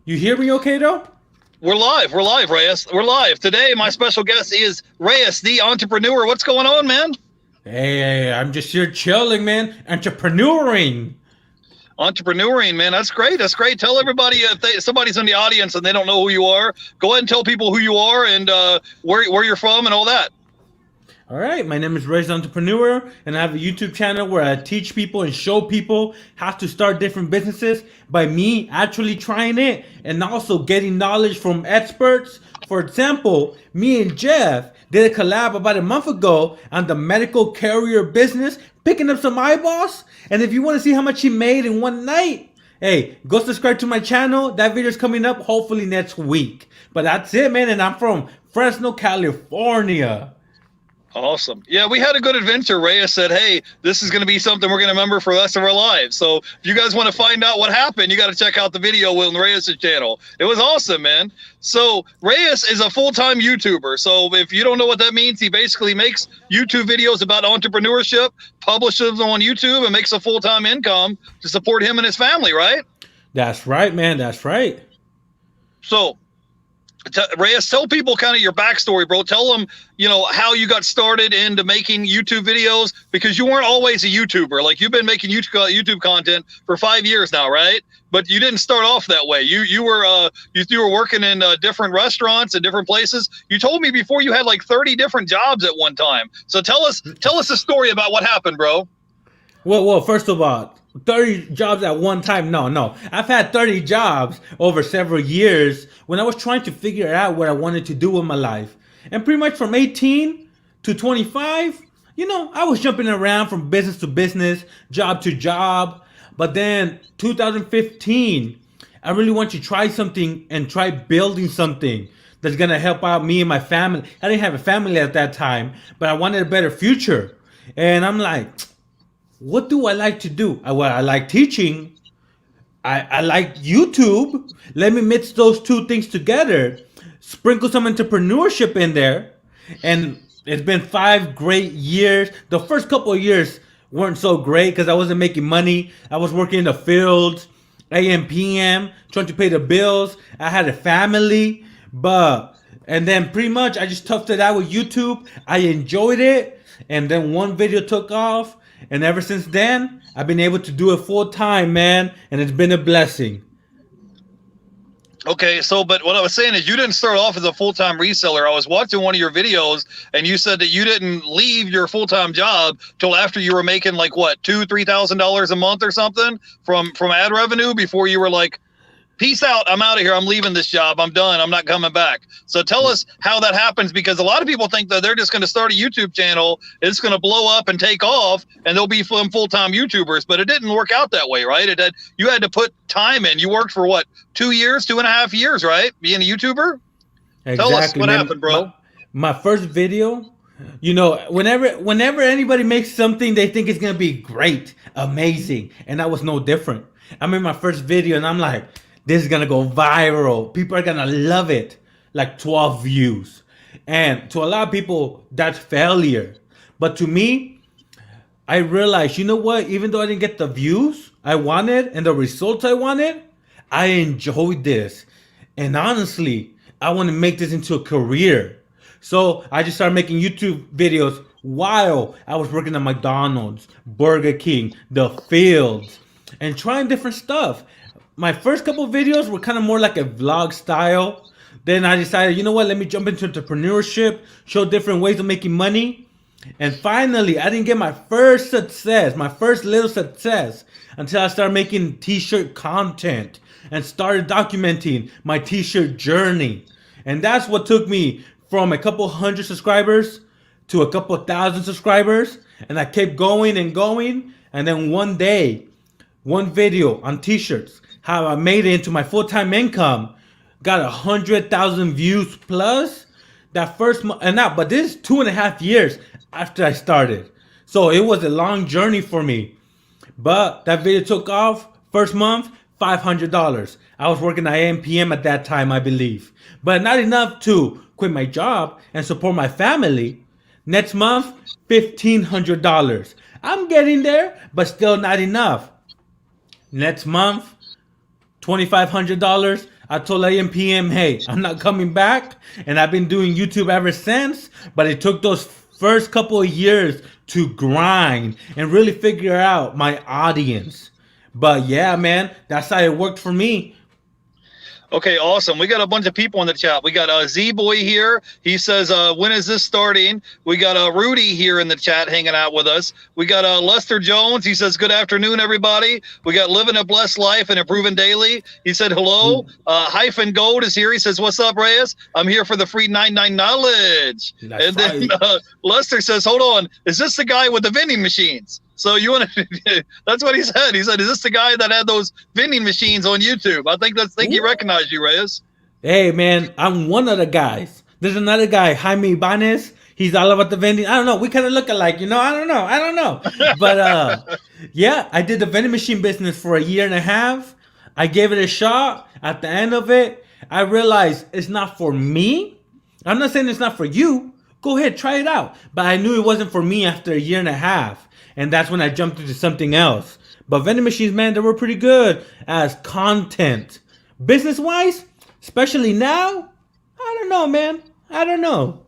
You hear me okay though? We're live. We're live, Reyes. We're live. Today, my special guest is Reyes the Entrepreneur. What's going on, man? Hey, I'm just here chilling, man. Entrepreneuring. Entrepreneuring, man. That's great. That's great. Tell everybody if somebody's in the audience and they don't know who you are, go ahead and tell people who you are and where you're from and all that. All right, my name is Reyes the Entrepreneur, and I have a YouTube channel where I teach people and show people how to start different businesses by me actually trying it and also getting knowledge from experts. For example, me and Jeff did a collab about a month ago on the medical carrier business, picking up some eyeballs. And if you want to see how much he made in one night, hey, go subscribe to my channel. That video is coming up hopefully next week. But that's it, man. And I'm from Fresno, California. Awesome. Yeah, we had a good adventure. Reyes said, hey, this is going to be something we're going to remember for the rest of our lives. So if you guys want to find out what happened, you got to check out the video on Reyes' channel. It was awesome, man. So Reyes is a full-time YouTuber. So if you don't know what that means, he basically makes YouTube videos about entrepreneurship, publishes them on YouTube, and makes a full-time income to support him and his family, right? That's right, man. That's right. So Reyes, tell people kind of your backstory, bro. Tell them, how you got started into making YouTube videos, because you weren't always a YouTuber. Like, you've been making YouTube content for 5 years now, right? But you didn't start off that way. You were working in different restaurants and different places. You told me before you had like 30 different jobs at one time. So tell us a story about what happened, bro. Well, first of all, 30 jobs at one time. No. I've had 30 jobs over several years when I was trying to figure out what I wanted to do with my life. And pretty much from 18 to 25, I was jumping around from business to business, job to job. But then 2015, I really want to try something and try building something that's going to help out me and my family. I didn't have a family at that time, but I wanted a better future. And I'm like, what do I like to do? I like teaching. I like YouTube. Let me mix those two things together. Sprinkle some entrepreneurship in there. And it's been 5 great years. The first couple of years weren't so great because I wasn't making money. I was working in the fields, AM, PM, trying to pay the bills. I had a family. And then pretty much I just toughed it out with YouTube. I enjoyed it. And then one video took off. And ever since then, I've been able to do it full time, man. And it's been a blessing. Okay, but what I was saying is you didn't start off as a full-time reseller. I was watching one of your videos, and you said that you didn't leave your full-time job till after you were making like what, $2,000-$3,000 a month or something from ad revenue before you were like, peace out, I'm out of here, I'm leaving this job, I'm done, I'm not coming back. So tell us how that happens, because a lot of people think that they're just going to start a YouTube channel, it's going to blow up and take off, and they'll be full-time YouTubers. But it didn't work out that way, right? You had to put time in. You worked for what, 2.5 years, right? Being a YouTuber? Exactly, tell us what man. happened, bro. My first video, whenever anybody makes something, they think it's gonna be great, amazing, and that was no different. I made my first video, and I'm like, this is gonna go viral. People are gonna love it. Like 12 views. And to a lot of people, that's failure. But to me, I realized, you know what? Even though I didn't get the views I wanted and the results I wanted, I enjoyed this. And honestly, I want to make this into a career. So I just started making YouTube videos while I was working at McDonald's, Burger King, the fields, and trying different stuff. My first couple videos were kind of more like a vlog style. Then I decided, you know what, let me jump into entrepreneurship, show different ways of making money. And finally, I didn't get my first success, my first little success, until I started making t-shirt content and started documenting my t-shirt journey. And that's what took me from a couple hundred subscribers to a couple thousand subscribers. And I kept going and going. And then one day, one video on t-shirts, how I made it into my full-time income, got 100,000 views plus that first month. But this is 2.5 years after I started. So it was a long journey for me. But that video took off. First month, $500. I was working at AM PM at that time, I believe. But not enough to quit my job and support my family. Next month, $1,500. I'm getting there, but still not enough. Next month, $2,500. I told AMPM, hey, I'm not coming back, and I've been doing YouTube ever since. But it took those first couple of years to grind and really figure out my audience. But yeah, man, that's how it worked for me. Okay, awesome. We got a bunch of people in the chat. We got Z Boy here. He says, "When is this starting?" We got Rudy here in the chat hanging out with us. We got Lester Jones. He says, "Good afternoon, everybody." We got Living a Blessed Life and Improving Daily. He said, "Hello." Hyphen Gold is here. He says, "What's up, Reyes? I'm here for the free 99 knowledge." That's And then right. Lester says, "Hold on, is this the guy with the vending machines?" So you want to? That's what he said. He said, "Is this the guy that had those vending machines on YouTube?" I think he recognized you, Reyes. Hey man, I'm one of the guys. There's another guy, Jaime Ibanez. He's all about the vending. I don't know. We kind of look alike, you know. I don't know. I don't know. But yeah, I did the vending machine business for a year and a half. I gave it a shot. At the end of it, I realized it's not for me. I'm not saying it's not for you. Go ahead, try it out. But I knew it wasn't for me after a year and a half, and that's when I jumped into something else. But vending machines, man, they were pretty good as content. Business wise, especially now, I don't know, man. I don't know.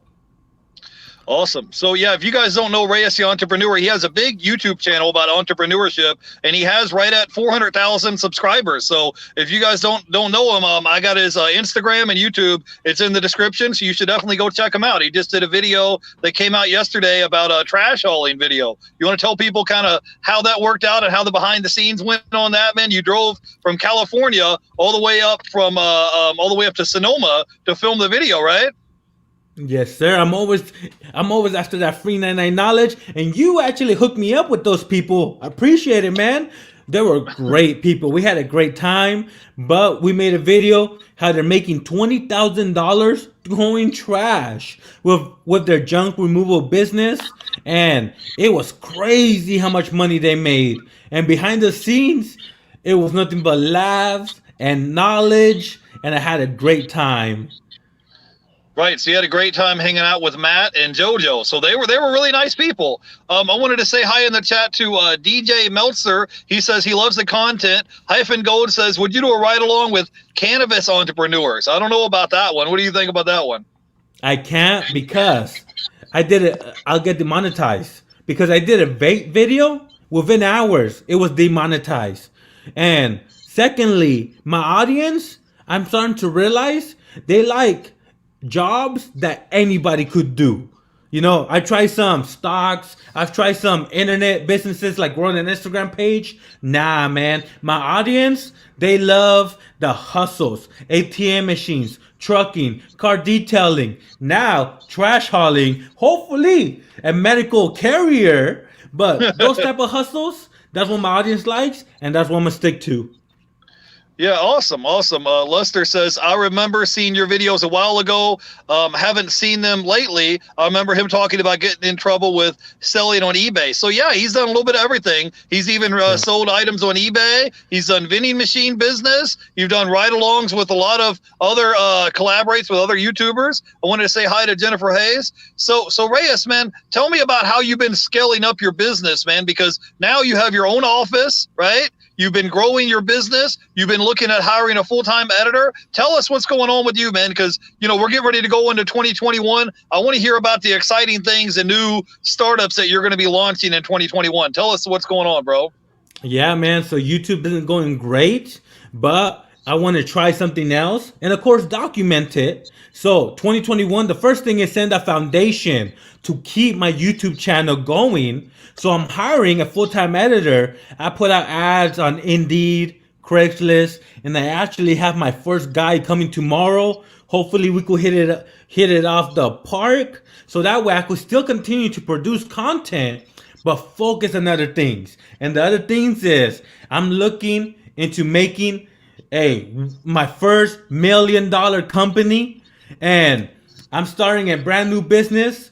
Awesome. So yeah, if you guys don't know Reyes the Entrepreneur, he has a big YouTube channel about entrepreneurship, and he has right at 400,000 subscribers. So if you guys don't know him, I got his Instagram and YouTube. It's in the description, so you should definitely go check him out. He just did a video that came out yesterday about a trash hauling video. You want to tell people kind of how that worked out and how the behind the scenes went on that, man? You drove from California all the way up to Sonoma to film the video, right? Yes, sir. I'm always after that free 99 knowledge, and you actually hooked me up with those people. I appreciate it, man. They were great people. We had a great time, but we made a video how they're making $20,000 going trash with their junk removal business, and it was crazy how much money they made. And behind the scenes, it was nothing but laughs and knowledge, and I had a great time. Right. So you had a great time hanging out with Matt and JoJo. So they were really nice people. I wanted to say hi in the chat to DJ Meltzer. He says he loves the content. Hyphen Gold says, "Would you do a ride along with cannabis entrepreneurs?" I don't know about that one. What do you think about that one? I can't because I did it. I'll get demonetized because I did a vape video within hours. It was demonetized. And secondly, my audience, I'm starting to realize they like jobs that anybody could do. You know, I tried some stocks. I've tried some internet businesses like growing an Instagram page. Nah, man. My audience, they love the hustles, ATM machines, trucking, car detailing, now trash hauling, hopefully a medical carrier. But those type of hustles, that's what my audience likes, and that's what I'm gonna stick to. Yeah, awesome, awesome. Lester says, "I remember seeing your videos a while ago. Haven't seen them lately. I remember him talking about getting in trouble with selling on eBay." So yeah, he's done a little bit of everything. He's even Yeah. sold items on eBay. He's done vending machine business. You've done ride-alongs with a lot of other collaborates with other YouTubers. I wanted to say hi to Jennifer Hayes. So Reyes, man, tell me about how you've been scaling up your business, man, because now you have your own office, right? You've been growing your business. You've been looking at hiring a full-time editor. Tell us what's going on with you, man, because, you know, we're getting ready to go into 2021. I want to hear about the exciting things and new startups that you're going to be launching in 2021. Tell us what's going on, bro. Yeah, man. So YouTube isn't going great, but I want to try something else and, of course, document it. So 2021, the first thing is send a foundation to keep my YouTube channel going. So I'm hiring a full-time editor. I put out ads on Indeed, Craigslist, and I actually have my first guy coming tomorrow. Hopefully we could hit it off the park. So that way I could still continue to produce content, but focus on other things. And the other things is I'm looking into making my first $1 million company, and I'm starting a brand new business.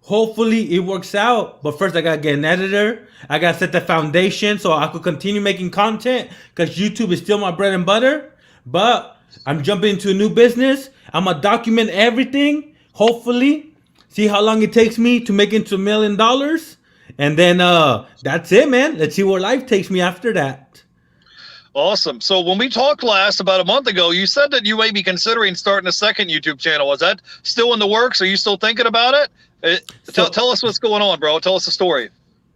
Hopefully it works out, but first I gotta get an editor. I gotta set the foundation so I could continue making content because YouTube is still my bread and butter. But I'm jumping into a new business. I'm gonna document everything. Hopefully, see how long it takes me to make into $1 million, and then that's it, man. Let's see where life takes me after that. Awesome. So when we talked last about a month ago, you said that you may be considering starting a second YouTube channel. Is that still in the works? Are you still thinking about it? So Tell us what's going on, bro. Tell us the story.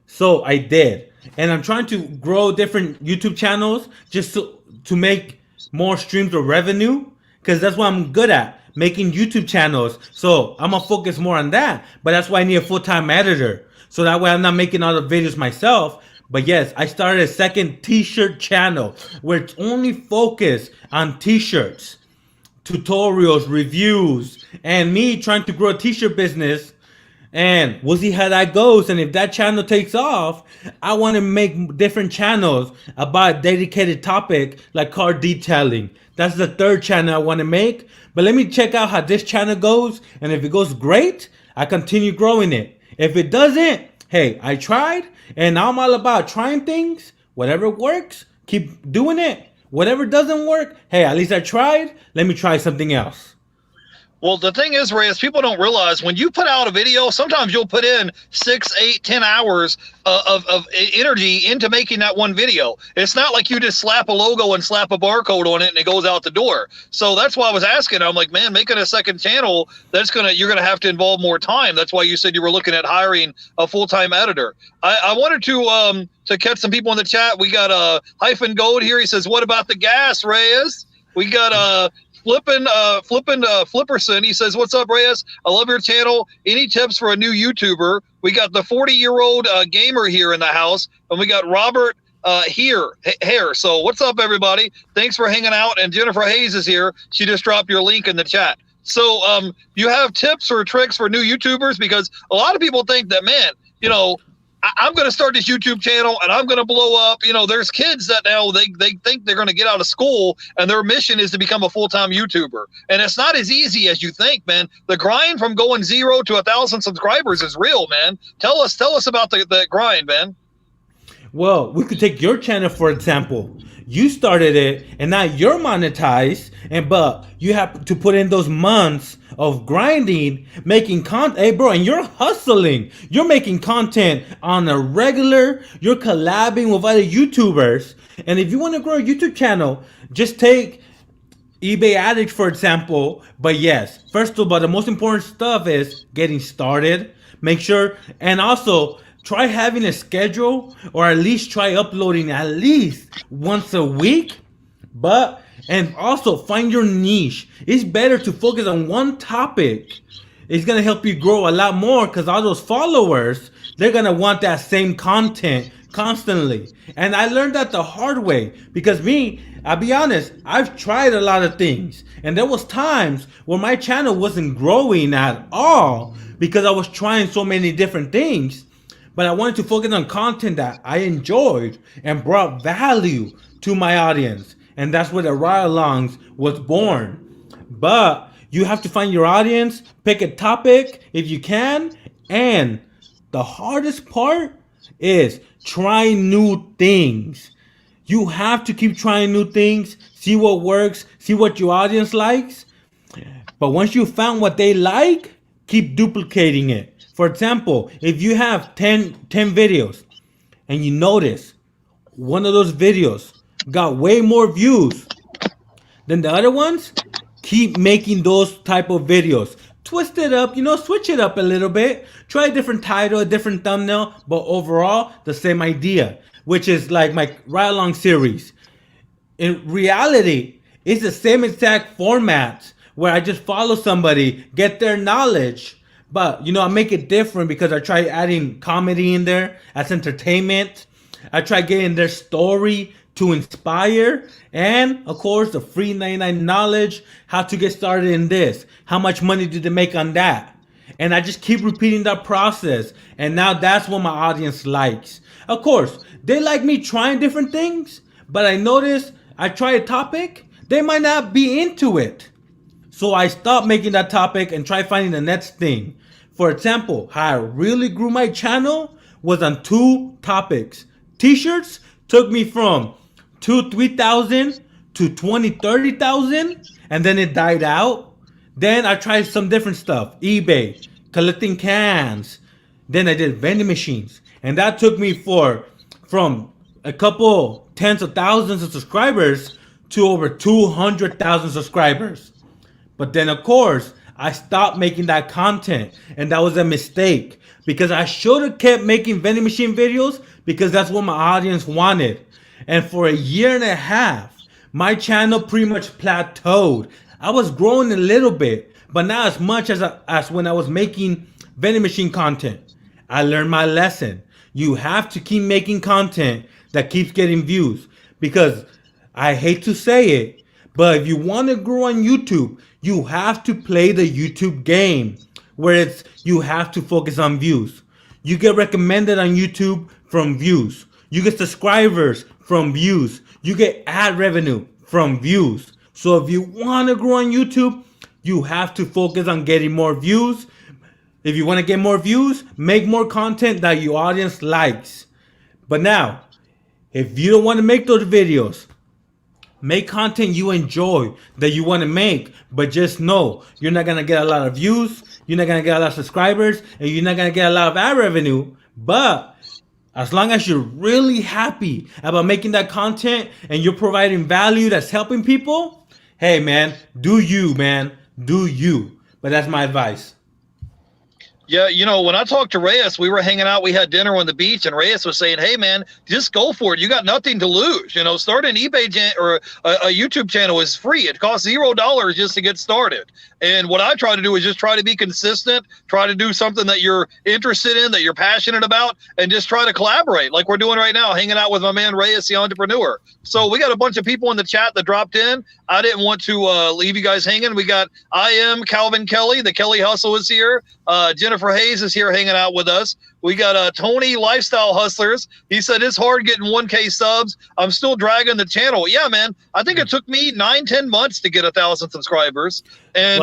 So I did, and I'm trying to grow different YouTube channels just to make more streams of revenue because that's what I'm good at, making YouTube channels. So I'm gonna focus more on that. But that's why I need a full-time editor, so that way I'm not making all the videos myself. But yes, I started a second T-shirt channel where it's only focused on T-shirts, tutorials, reviews, and me trying to grow a T-shirt business, and we'll see how that goes. And if that channel takes off, I want to make different channels about a dedicated topic like car detailing. That's the third channel I want to make. But let me check out how this channel goes. And if it goes great, I continue growing it. If it doesn't, hey, I tried. And I'm all about trying things. Whatever works, keep doing it. Whatever doesn't work, hey, at least I tried. Let me try something else. Well, the thing is, Reyes, people don't realize when you put out a video, sometimes you'll put in 6, 8, 10 hours of energy into making that one video. It's not like you just slap a logo and slap a barcode on it and it goes out the door. So that's why I was asking. I'm like, man, making a second channel, you're gonna have to involve more time. That's why you said you were looking at hiring a full-time editor. I wanted to catch some people in the chat. We got Hyphen Gold here. He says, "What about the gas, Reyes?" We got Flipperson. He says, "What's up, Reyes? I love your channel. Any tips for a new YouTuber?" We got the 40-year-old gamer here in the house, and we got Robert here. So what's up, everybody? Thanks for hanging out. And Jennifer Hayes is here. She just dropped your link in the chat. So you have tips or tricks for new YouTubers? Because a lot of people think that, man, I'm going to start this YouTube channel and I'm going to blow up. There's kids that now they think they're going to get out of school and their mission is to become a full-time YouTuber. And it's not as easy as you think, man. The grind from going 0 to 1,000 subscribers is real, man. Tell us about the grind, man. Well, we could take your channel for example. You started it and now you're monetized, but you have to put in those months of grinding, making content. Hey, bro, and you're hustling. You're making content on a regular. You're collabing with other YouTubers. And if you want to grow a YouTube channel, just take eBay Addict, for example. But yes, first of all, the most important stuff is getting started. Make sure, and also try having a schedule, or at least try uploading at least once a week. And also find your niche. It's better to focus on one topic. It's gonna help you grow a lot more because all those followers, they're gonna want that same content constantly. And I learned that the hard way because I'll be honest, I've tried a lot of things, and there was times where my channel wasn't growing at all because I was trying so many different things. But I wanted to focus on content that I enjoyed and brought value to my audience. And that's where the ride-alongs was born. But you have to find your audience, pick a topic if you can. And the hardest part is trying new things. You have to keep trying new things, see what works, see what your audience likes. But once you found what they like, keep duplicating it. For example, if you have 10 videos and you notice one of those videos got way more views than the other ones, keep making those type of videos. Twist it up, switch it up a little bit. Try a different title, a different thumbnail, but overall, the same idea, which is like my Ride Along series. In reality, it's the same exact format where I just follow somebody, get their knowledge, but I make it different because I try adding comedy in there as entertainment. I try getting their story to inspire, and of course the free 99 knowledge, how to get started in this, how much money did they make on that. And I just keep repeating that process, and now that's what my audience likes. Of course, they like me trying different things, but I notice I try a topic, they might not be into it. So I stopped making that topic and try finding the next thing. For example, how I really grew my channel was on 2 topics. T-shirts took me from 2,000-3,000 to 20,000-30,000, and then it died out. Then I tried some different stuff, eBay, collecting cans. Then I did vending machines, and that took me from a couple tens of thousands of subscribers to over 200,000 subscribers. But then, of course, I stopped making that content, and that was a mistake because I should have kept making vending machine videos because that's what my audience wanted. And for a year and a half, my channel pretty much plateaued. I was growing a little bit, but not as much as when I was making vending machine content. I learned my lesson. You have to keep making content that keeps getting views because I hate to say it, but if you want to grow on YouTube, you have to play the YouTube game where it's you have to focus on views. You get recommended on YouTube from views. You get subscribers from views. You get ad revenue from views. So if you want to grow on YouTube, you have to focus on getting more views. If you want to get more views, make more content that your audience likes. But now, if you don't want to make those videos, make content you enjoy that you want to make, but just know you're not gonna get a lot of views, you're not gonna get a lot of subscribers, and you're not gonna get a lot of ad revenue. But as long as you're really happy about making that content and you're providing value that's helping people, hey man, do you, man, do you. But that's my advice. Yeah, when I talked to Reyes, we were hanging out. We had dinner on the beach, and Reyes was saying, "Hey, man, just go for it. You got nothing to lose. Start an eBay or a YouTube channel is free. It costs $0 just to get started." And what I try to do is just try to be consistent, try to do something that you're interested in, that you're passionate about, and just try to collaborate like we're doing right now, hanging out with my man Reyes the Entrepreneur. So we got a bunch of people in the chat that dropped in. I didn't want to leave you guys hanging. We got Calvin Kelly, the Kelly Hustle is here. Jennifer Hayes is here hanging out with us. We got Tony Lifestyle Hustlers. He said it's hard getting 1K subs. I'm still dragging the channel. Yeah, man. I think it took me 9-10 months to get 1,000 subscribers. And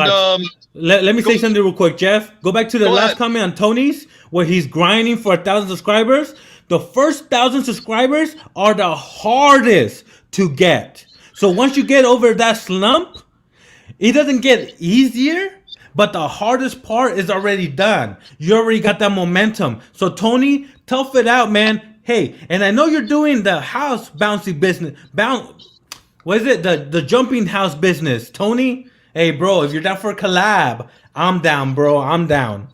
let me say something real quick, Jeff. Go back to the last comment on Tony's where he's grinding for 1,000 subscribers. The first 1,000 subscribers are the hardest to get. So once you get over that slump, it doesn't get easier. But the hardest part is already done. You already got that momentum. So Tony, tough it out, man. Hey, and I know you're doing the house bouncy business. What is it? The jumping house business. Tony, hey, bro, if you're down for a collab, I'm down, bro. I'm down.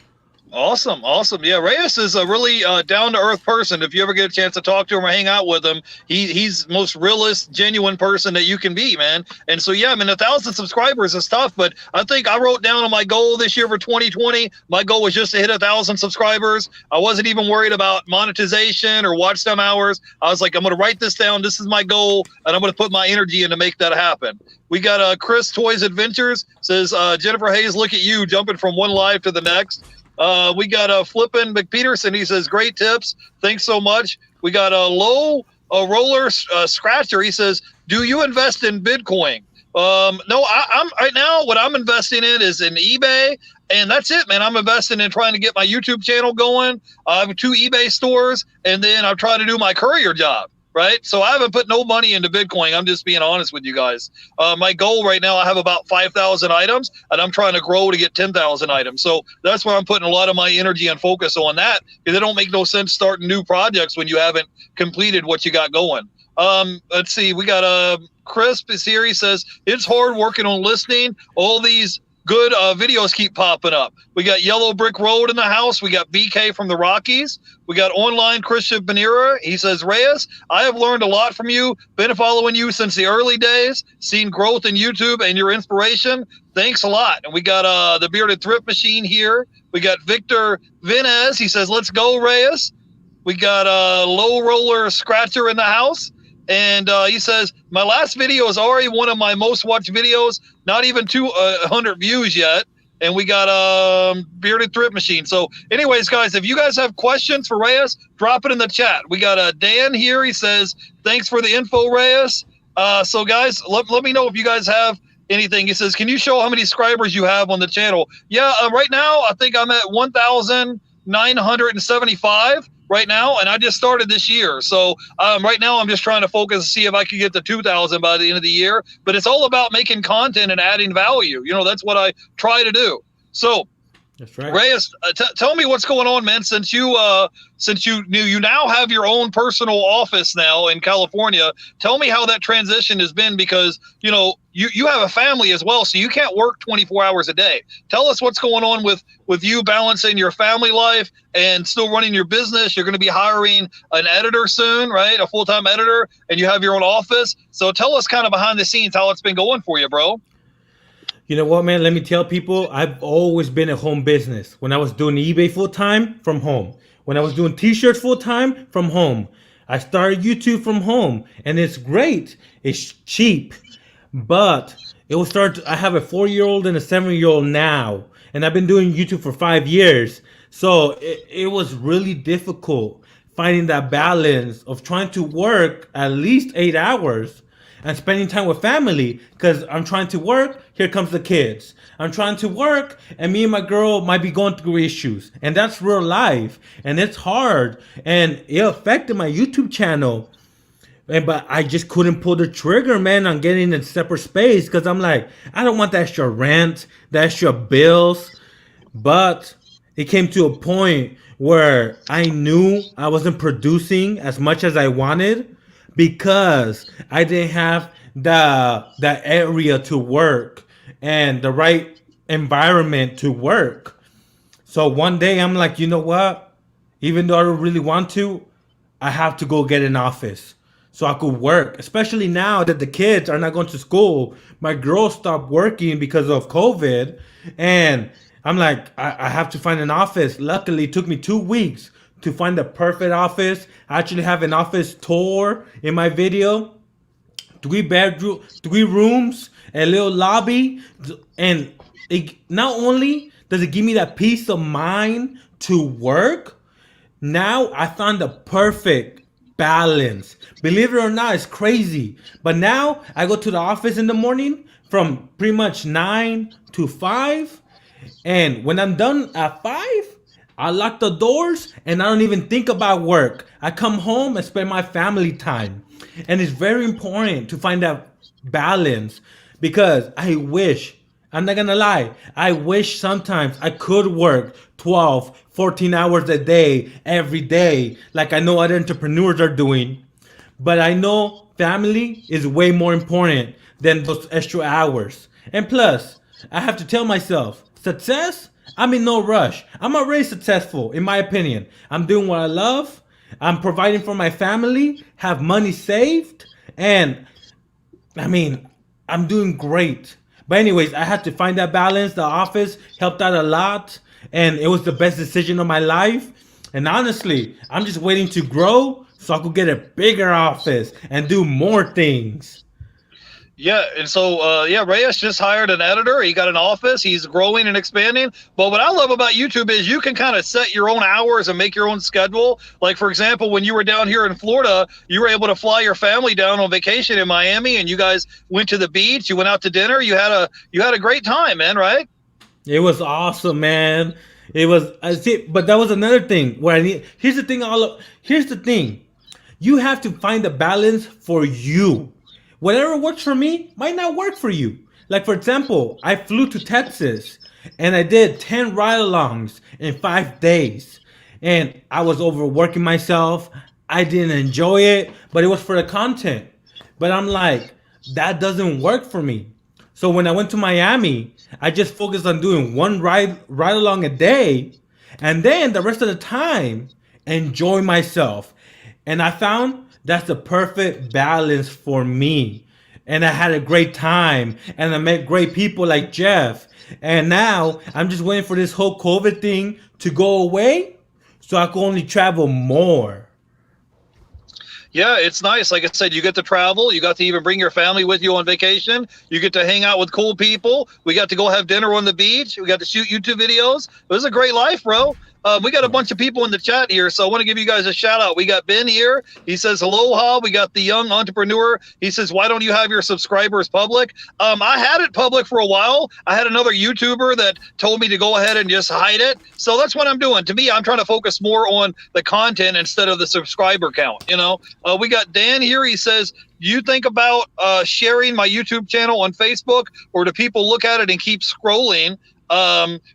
Awesome. Yeah, Reyes is a really down-to-earth person. If you ever get a chance to talk to him or hang out with him, he's the most realist, genuine person that you can be, man. And so, yeah, 1,000 subscribers is tough, but I think I wrote down on my goal this year for 2020, my goal was just to hit 1,000 subscribers. I wasn't even worried about monetization or watch time hours. I was like, I'm going to write this down. This is my goal, and I'm going to put my energy in to make that happen. We got Chris Toys Adventures, says, Jennifer Hayes, look at you jumping from one live to the next. We got Flippin' McPeterson. He says, great tips. Thanks so much. We got a low roller scratcher. He says, do you invest in Bitcoin? No, I'm right now. What I'm investing in is in eBay, and that's it, man. I'm investing in trying to get my YouTube channel going. I have 2 eBay stores, and then I'm trying to do my courier job. Right. So I haven't put no money into Bitcoin. I'm just being honest with you guys. My goal right now, I have about 5,000 items, and I'm trying to grow to get 10,000 items. So that's where I'm putting a lot of my energy and focus on that, because it don't make no sense starting new projects when you haven't completed what you got going. Let's see. We got Crisp is here. He says, it's hard working on listening. All these good videos keep popping up. We got Yellow Brick Road in the house. We got BK from the Rockies. We got Online Christian Benira. He says, Reyes, I have learned a lot from you. Been following you since the early days. Seen growth in YouTube and your inspiration. Thanks a lot. And we got the Bearded Thrift Machine here. We got Victor Vinez. He says, let's go, Reyes. We got a Low Roller Scratcher in the house. And he says, my last video is already one of my most watched videos. Not even 200 views yet. And we got Bearded Thrift Machine. So anyways, guys, if you guys have questions for Reyes, drop it in the chat. We got Dan here. He says, thanks for the info, Reyes. So guys, let me know if you guys have anything. He says, can you show how many subscribers you have on the channel? Yeah, right now, I think I'm at 1,975 right now, and I just started this year. So right now I'm just trying to focus to see if I can get to 2,000 by the end of the year. But it's all about making content and adding value. That's what I try to do. So That's right. Reyes, tell me what's going on, man. Since you now have your own personal office now in California, tell me how that transition has been because you have a family as well, so you can't work 24 hours a day. Tell us what's going on with you balancing your family life and still running your business. You're going to be hiring an editor soon, right? A full-time editor, and you have your own office. So tell us kind of behind the scenes how it's been going for you, bro. You know what, man? Let me tell people, I've always been a home business. When I was doing eBay full time, from home. When I was doing t-shirts full time, from home. I started YouTube from home, and it's great. It's cheap, but it will start. I have a 4-year-old and a 7-year-old now, and I've been doing YouTube for 5 years. So it was really difficult finding that balance of trying to work at least 8 hours and spending time with family because I'm trying to work. Here comes the kids. I'm trying to work, and me and my girl might be going through issues, and that's real life, and it's hard, and it affected my YouTube channel. But I just couldn't pull the trigger, man, on getting a separate space because I'm like, I don't want that extra rent, that extra bills. But it came to a point where I knew I wasn't producing as much as I wanted because I didn't have the area to work and the right environment to work. So one day I'm like, you know what? Even though I don't really want to, I have to go get an office so I could work. Especially now that the kids are not going to school. My girl stopped working because of COVID. And I'm like, I have to find an office. Luckily, it took me 2 weeks to find the perfect office. I actually have an office tour in my video. 3 bedroom, 3 rooms, a little lobby, and it not only does it give me that peace of mind to work, now I found the perfect balance. Believe it or not, it's crazy. But now I go to the office in the morning from pretty much 9 to 5. And when I'm done at 5, I lock the doors and I don't even think about work. I come home and spend my family time. And it's very important to find that balance because I wish, I'm not gonna lie, I wish sometimes I could work 12, 14 hours a day every day, like I know other entrepreneurs are doing. But I know family is way more important than those extra hours. And plus, I have to tell myself, success? I'm in no rush. I'm already successful, in my opinion. I'm doing what I love. I'm providing for my family, have money saved, and I mean, I'm doing great. But anyways, I had to find that balance. The office helped out a lot, and it was the best decision of my life. And honestly, I'm just waiting to grow so I could get a bigger office and do more things. Yeah, and so Reyes just hired an editor. He got an office. He's growing and expanding. But what I love about YouTube is you can kind of set your own hours and make your own schedule. Like for example, when you were down here in Florida, you were able to fly your family down on vacation in Miami, and you guys went to the beach. You went out to dinner. You had a great time, man. Right? It was awesome, man. It was I see, but that was another thing where I need. Here's the thing. You have to find the balance for you. Whatever works for me might not work for you. Like for example, I flew to Texas and I did 10 ride-alongs in 5 days, and I was overworking myself. I didn't enjoy it, but it was for the content. But I'm like, that doesn't work for me. So when I went to Miami, I just focused on doing one ride along a day, and then the rest of the time enjoy myself. And I found that's the perfect balance for me. And I had a great time, and I met great people like Jeff. And now I'm just waiting for this whole COVID thing to go away so I can only travel more. Yeah, it's nice. Like I said, you get to travel. You got to even bring your family with you on vacation. You get to hang out with cool people. We got to go have dinner on the beach. We got to shoot YouTube videos. It was a great life, bro. We got a bunch of people in the chat here, so I want to give you guys a shout out. We got Ben here. He says, aloha. We got the young entrepreneur. He says, why don't you have your subscribers public? I had it public for a while. I had another YouTuber that told me to go ahead and just hide it. So that's what I'm doing. To me, I'm trying to focus more on the content instead of the subscriber count. We got Dan here. He says, do you think about sharing my YouTube channel on Facebook, or do people look at it and keep scrolling?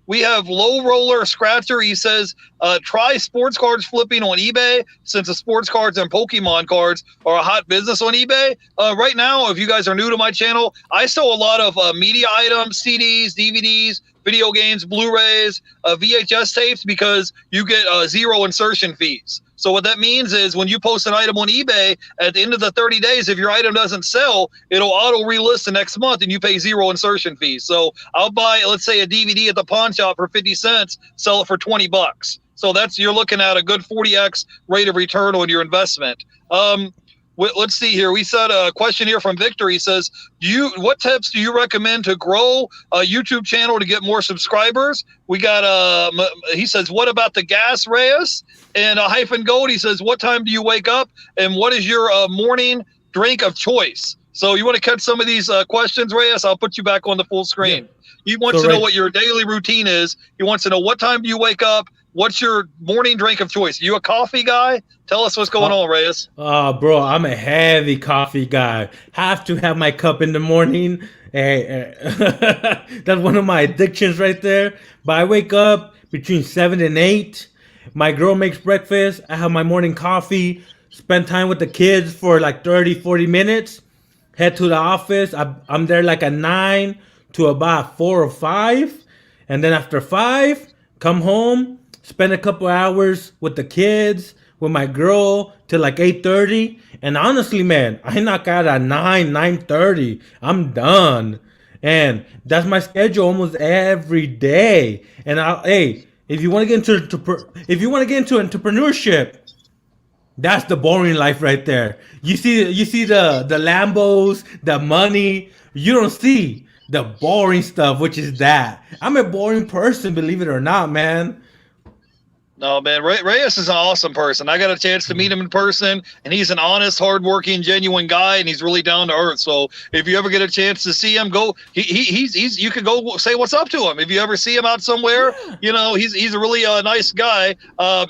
We have Low Roller Scratcher. He says, try sports cards flipping on eBay since the sports cards and Pokemon cards are a hot business on eBay. Right now, if you guys are new to my channel, I sell a lot of media items, CDs, DVDs, video games, Blu-rays, VHS tapes because you get zero insertion fees. So what that means is when you post an item on eBay, at the end of the 30 days, if your item doesn't sell, it'll auto relist the next month and you pay zero insertion fees. So I'll buy, let's say, a DVD at the pawn shop for 50 cents, sell it for 20 bucks. So you're looking at a good 40x rate of return on your investment. Let's see here. We said a question here from Victor. He says, what tips do you recommend to grow a YouTube channel to get more subscribers? We got, he says, what about the gas, Reyes? And Hyphen Gold, he says, what time do you wake up? And what is your morning drink of choice? So you want to catch some of these questions, Reyes? I'll put you back on the full screen. Yeah. He wants to know what your daily routine is. He wants to know what time do you wake up? What's your morning drink of choice? You a coffee guy? Tell us what's going on, Reyes. Bro, I'm a heavy coffee guy. Have to have my cup in the morning. That's one of my addictions right there. But I wake up between 7 and 8. My girl makes breakfast. I have my morning coffee. Spend time with the kids for like 30, 40 minutes. Head to the office. I'm there like at 9 to about 4 or 5. And then after 5, come home. Spend a couple hours with the kids, with my girl till like 8:30. And honestly, man, I knock out at 9:30. I'm done. And that's my schedule almost every day. And if you want to get into entrepreneurship, that's the boring life right there. You see the Lambos, the money. You don't see the boring stuff, which is that. I'm a boring person, believe it or not, man. No, man, Reyes is an awesome person. I got a chance to meet him in person, and he's an honest, hardworking, genuine guy, and he's really down to earth. So if you ever get a chance to see him, go. He's you can go say what's up to him. If you ever see him out somewhere, you know he's a really nice guy.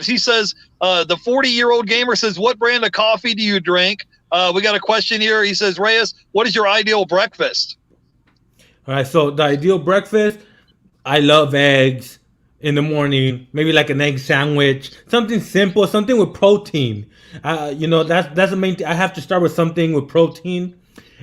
He says the 40-year-old gamer says, "What brand of coffee do you drink?" We got a question here. He says, "Reyes, what is your ideal breakfast?" All right, so the ideal breakfast, I love eggs. In the morning, maybe like an egg sandwich, something simple, something with protein. That's the main thing. I have to start with something with protein.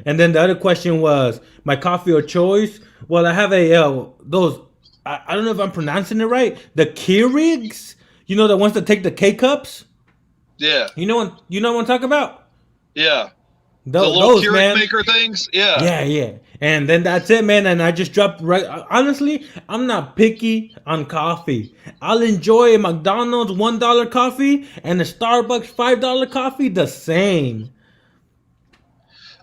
And then the other question was my coffee of choice. Well, I have those. I don't know if I'm pronouncing it right. The Keurigs, the ones that take the K cups. Yeah. You know what I'm talking about? Yeah. The little Keurig maker things? Yeah. Yeah. And then that's it, man. And I just dropped honestly, I'm not picky on coffee. I'll enjoy a McDonald's $1 coffee and a Starbucks $5 coffee the same.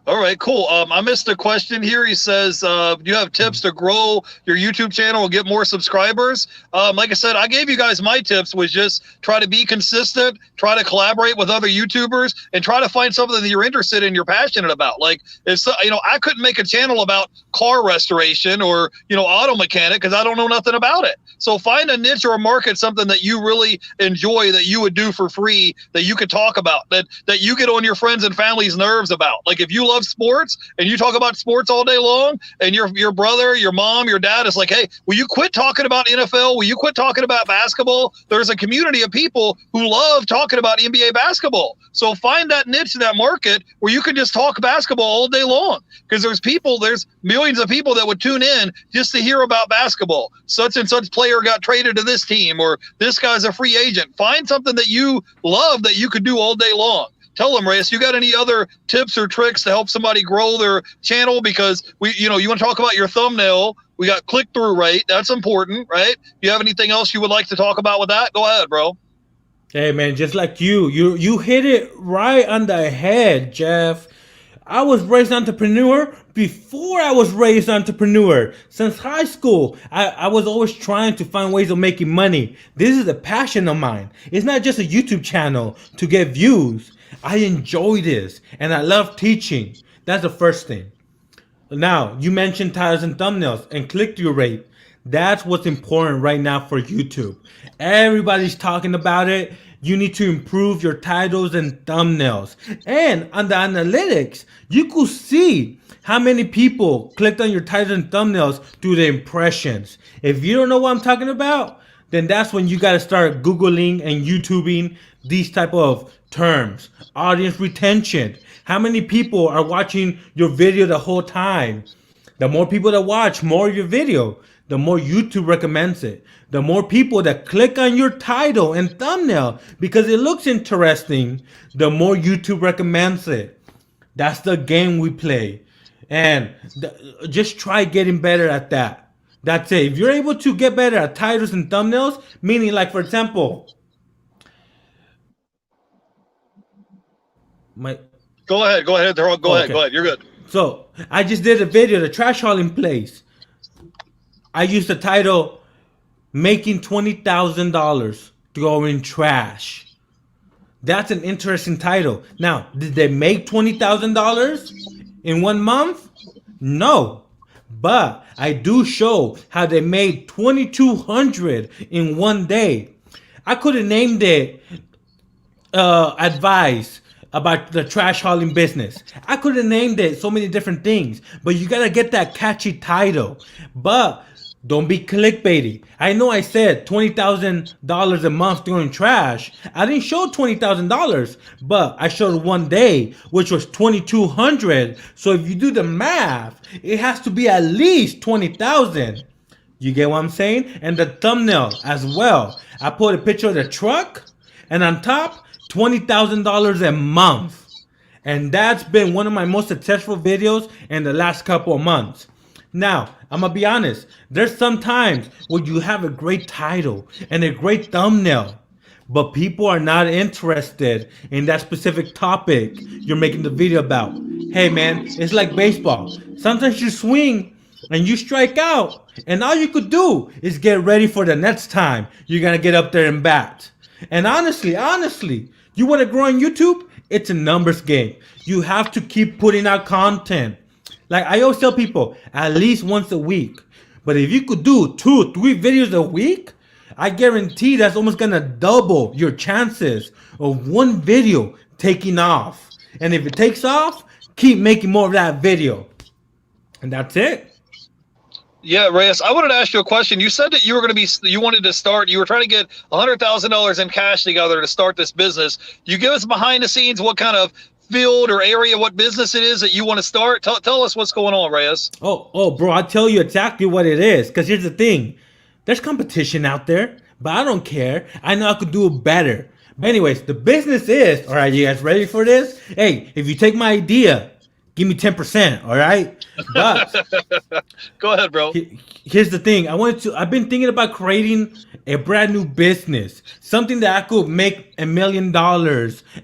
All right, cool. I missed a question here. He says, do you have tips to grow your YouTube channel and get more subscribers? Like I said, I gave you guys my tips, was just try to be consistent, try to collaborate with other YouTubers, and try to find something that you're interested in, you're passionate about. Like, I couldn't make a channel about car restoration or, auto mechanic because I don't know nothing about it. So find a niche or a market, something that you really enjoy, that you would do for free, that you could talk about, that you get on your friends and family's nerves about. Like if you love sports and you talk about sports all day long, and your brother, your mom, your dad is like, hey, will you quit talking about NFL? Will you quit talking about basketball? There's a community of people who love talking about NBA basketball. So find that niche in that market where you can just talk basketball all day long. Because there's millions of people that would tune in just to hear about basketball. Such and such player got traded to this team, or this guy's a free agent. Find something that you love that you could do all day long. Tell them, Reyes, you got any other tips or tricks to help somebody grow their channel? Because you want to talk about your thumbnail. We got click-through rate. That's important, right? You have anything else you would like to talk about with that? Go ahead, bro. Hey, man, just like you hit it right on the head, Jeff. I was raised entrepreneur before I was raised entrepreneur. Since high school, I was always trying to find ways of making money. This is a passion of mine. It's not just a YouTube channel to get views. I enjoy this, and I love teaching. That's the first thing. Now, you mentioned titles and thumbnails and click-through rate. That's what's important right now for YouTube. Everybody's talking about it. you need to improve your titles and thumbnails. And on the analytics, you could see how many people clicked on your titles and thumbnails through the impressions. If you don't know what I'm talking about, then that's when you got to start Googling and YouTubing these type of terms. Audience retention. How many people are watching your video the whole time? The more people that watch more of your video, the more YouTube recommends it. The more people that click on your title and thumbnail because it looks interesting, the more YouTube recommends it. That's the game we play. And just try getting better at that. That's it. If you're able to get better at titles and thumbnails, meaning like for example, my Go ahead, Harold. Go ahead, okay. go ahead. You're good. So I just did a video, the trash hauling place. I used the title making $20,000 throwing trash. That's an interesting title. Now, did they make $20,000 in 1 month? No. But I do show how they made 2,200 in 1 day. I could have named it advice about the trash hauling business. I could have named it so many different things, but you gotta get that catchy title. But don't be clickbaity. I know I said $20,000 a month doing trash. I didn't show $20,000, but I showed 1 day, which was 2,200. So if you do the math, it has to be at least 20,000. You get what I'm saying? And the thumbnail as well. I put a picture of the truck, and on top, $20,000 a month. And that's been one of my most successful videos in the last couple of months. Now, I'm gonna be honest, there's some times where you have a great title and a great thumbnail, but people are not interested in that specific topic you're making the video about. Hey man, it's like baseball. Sometimes you swing and you strike out, and all you could do is get ready for the next time you're gonna get up there and bat. And honestly, you want to grow on YouTube? It's a numbers game. You have to keep putting out content. Like I always tell people, at least once a week. But if you could do 2-3 videos a week, I guarantee that's almost gonna double your chances of one video taking off. And if it takes off, keep making more of that video. And that's it. Yeah, Reyes, I wanted to ask you a question. You said that you were going to be, you wanted to start, you were trying to get $100,000 in cash together to start this business. You give us behind the scenes what kind of field or area, what business it is that you want to start? Tell us what's going on, Reyes. Bro, I'll tell you exactly what it is. Because here's the thing. There's competition out there, but I don't care. I know I could do it better. But anyways, the business is, all right, you guys ready for this? Hey, if you take my idea, give me 10%, all right? But go ahead, bro. Here's the thing. I've been thinking about creating a brand new business, something that I could make $1 million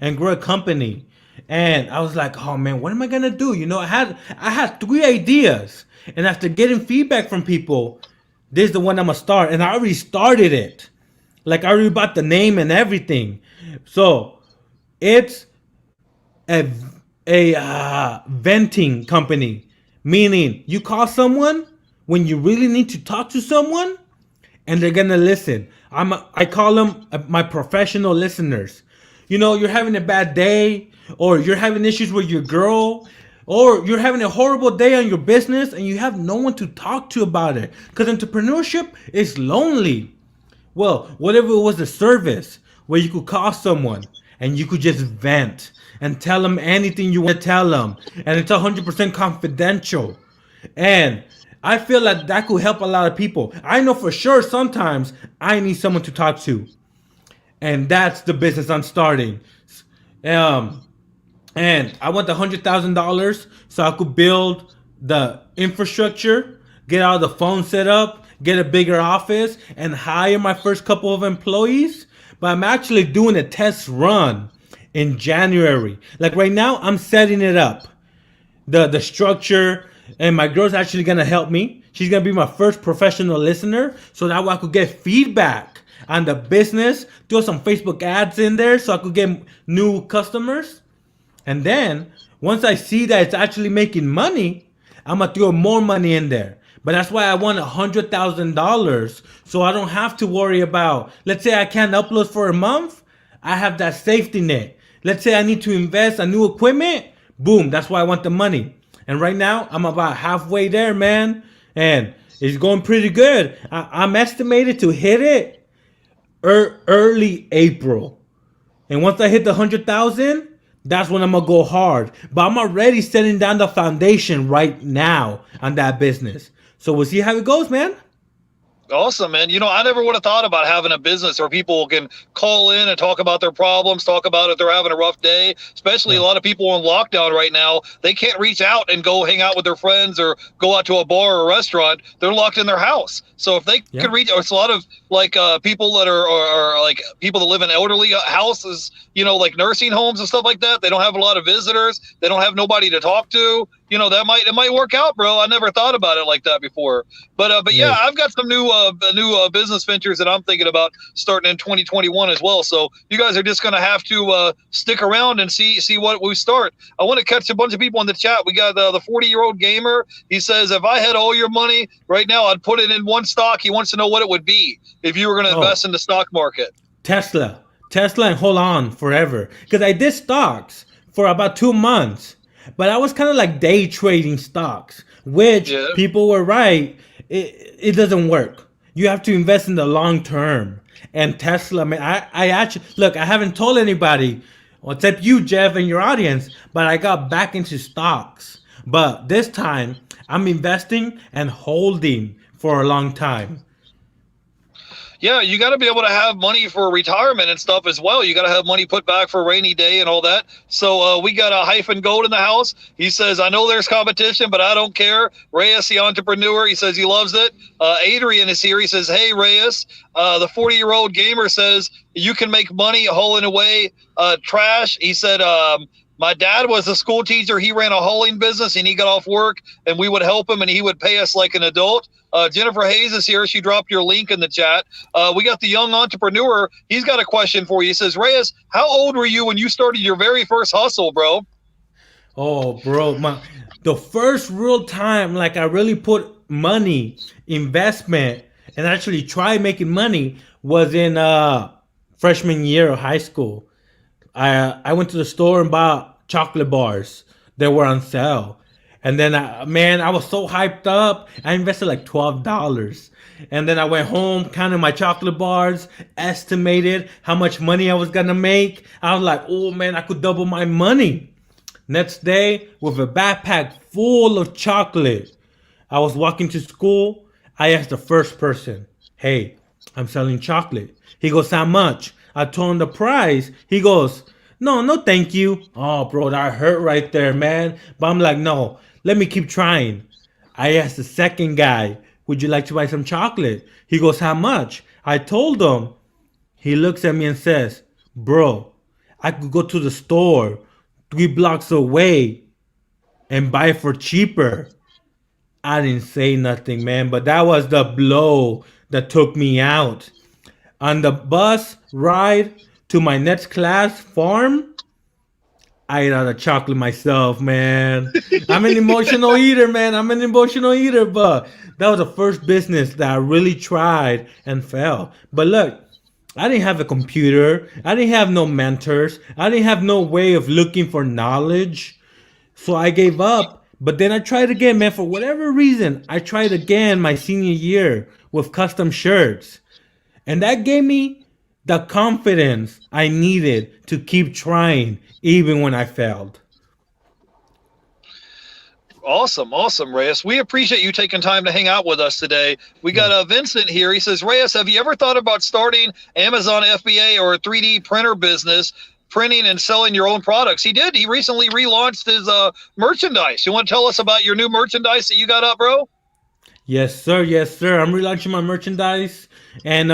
and grow a company. And I was like, oh man, what am I gonna do? You know, I had 3 ideas, and after getting feedback from people, this is the one I'm gonna start. And I already started it. Like I already bought the name and everything. So it's a venting company, meaning you call someone when you really need to talk to someone, and they're gonna listen. I call them my professional listeners. You know, you're having a bad day, or you're having issues with your girl, or you're having a horrible day on your business and you have no one to talk to about it, because entrepreneurship is lonely. Well, whatever it was, a service where you could call someone and you could just vent and tell them anything you want to tell them, and it's 100% confidential. And I feel like that could help a lot of people. I know for sure sometimes I need someone to talk to, and that's the business I'm starting. And I want the $100,000 so I could build the infrastructure, get all the phones set up, get a bigger office, and hire my first couple of employees. But I'm actually doing a test run in January. Like right now, I'm setting it up, the structure, and my girl's actually gonna help me. She's gonna be my first professional listener, so that way I could get feedback on the business, do some Facebook ads in there so I could get new customers. And then once I see that it's actually making money, I'm gonna throw more money in there. But that's why I want $100,000, so I don't have to worry about, let's say I can't upload for a month. I have that safety net. Let's say I need to invest a new equipment. Boom, that's why I want the money. And right now, I'm about halfway there, man. And it's going pretty good. I'm estimated to hit it early April. And once I hit the 100,000, that's when I'm gonna go hard. But I'm already setting down the foundation right now on that business. So we'll see how it goes, man. Awesome, man. I never would have thought about having a business where people can call in and talk about their problems, talk about if they're having a rough day, especially a lot of people on lockdown right now. They can't reach out and go hang out with their friends or go out to a bar or a restaurant. They're locked in their house. So if they could reach, it's a lot of people that are like people that live in elderly houses, like nursing homes and stuff like that. They don't have a lot of visitors. They don't have nobody to talk to. It might work out, bro. I never thought about it like that before. But yeah, I've got some new business ventures that I'm thinking about starting in 2021 as well. So you guys are just going to have to stick around and see what we start. I want to catch a bunch of people in the chat. We got the 40-year-old gamer. He says, if I had all your money right now, I'd put it in one stock. He wants to know what it would be if you were going to invest in the stock market. Tesla, and hold on forever. Because I did stocks for about 2 months. But I was kind of like day trading stocks, which people were right. It doesn't work. You have to invest in the long term. And Tesla, man, I actually, look, I haven't told anybody, except you, Jeff, and your audience, but I got back into stocks. But this time, I'm investing and holding for a long time. Yeah, you got to be able to have money for retirement and stuff as well. You got to have money put back for a rainy day and all that. So we got a hyphen gold in the house. He says, I know there's competition, but I don't care. Reyes the Entrepreneur, he says he loves it. Adrian is here. He says, hey, Reyes. The 40-year-old gamer says, you can make money hauling away trash. He said, my dad was a school teacher. He ran a hauling business, and he got off work, and we would help him, and he would pay us like an adult. Jennifer Hayes is here. She dropped your link in the chat. We got the young entrepreneur. He's got a question for you. He says, Reyes, how old were you when you started your very first hustle, bro? Oh, bro, the first real time, like I really put money, investment, and actually try making money was in freshman year of high school. I went to the store and bought chocolate bars that were on sale. And then, I was so hyped up. I invested like $12. And then I went home, counted my chocolate bars, estimated how much money I was going to make. I was like, oh, man, I could double my money. Next day, with a backpack full of chocolate, I was walking to school. I asked the first person, hey, I'm selling chocolate. He goes, how much? I told him the price. He goes, no, thank you. Oh, bro, that hurt right there, man. But I'm like, no, let me keep trying. I asked the second guy, would you like to buy some chocolate? He goes, how much? I told him. He looks at me and says, bro, I could go to the store 3 blocks away and buy it for cheaper. I didn't say nothing, man, but that was the blow that took me out. On the bus ride to my next class farm, I ate out of chocolate myself, man. I'm an emotional eater, man. But that was the first business that I really tried and failed. But look, I didn't have a computer. I didn't have no mentors. I didn't have no way of looking for knowledge. So I gave up. But then I tried again, man. For whatever reason, I tried again my senior year with custom shirts. And that gave me the confidence I needed to keep trying even when I failed. Awesome, Reyes. We appreciate you taking time to hang out with us today. We got Vincent here. He says, Reyes, have you ever thought about starting Amazon FBA or a 3D printer business, printing and selling your own products? He did. He recently relaunched his merchandise. You want to tell us about your new merchandise that you got up, bro? Yes, sir. I'm relaunching my merchandise. And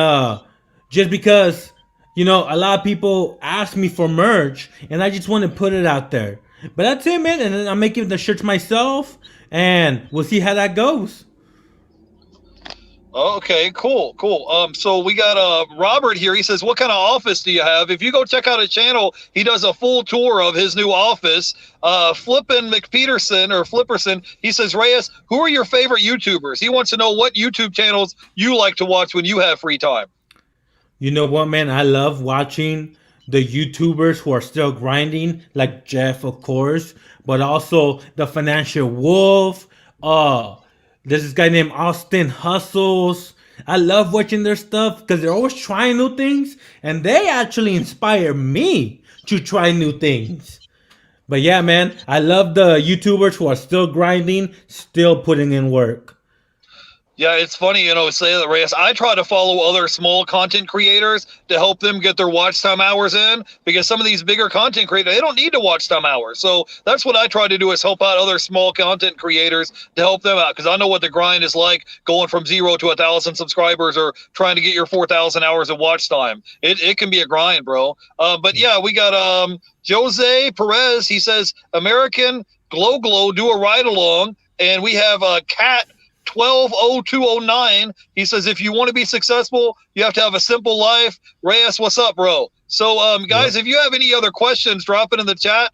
just because, a lot of people ask me for merch, and I just want to put it out there. But that's it, man. And then I'm making the shirts myself, and we'll see how that goes. Okay, cool. So we got Robert here. He says, what kind of office do you have? If you go check out his channel, he does a full tour of his new office. Flippin' Flipperson, he says, Reyes, who are your favorite YouTubers? He wants to know what YouTube channels you like to watch when you have free time. You know what, man? I love watching the YouTubers who are still grinding, like Jeff, of course, but also the Financial Wolf. Uh, there's this guy named Austin Hustles. I love watching their stuff because they're always trying new things, and they actually inspire me to try new things. But yeah, man, I love the YouTubers who are still grinding, still putting in work. Yeah, it's funny, say that, Reyes. I try to follow other small content creators to help them get their watch time hours in, because some of these bigger content creators, they don't need to watch time hours. So that's what I try to do, is help out other small content creators to help them out, because I know what the grind is like, going from 0 to 1,000 subscribers, or trying to get your 4,000 hours of watch time. It can be a grind, bro. But yeah, we got Jose Perez. He says, American Glow do a ride along. And we have Cat 120209. He says, if you want to be successful, you have to have a simple life. Reyes, what's up, bro? So, guys, if you have any other questions, drop it in the chat.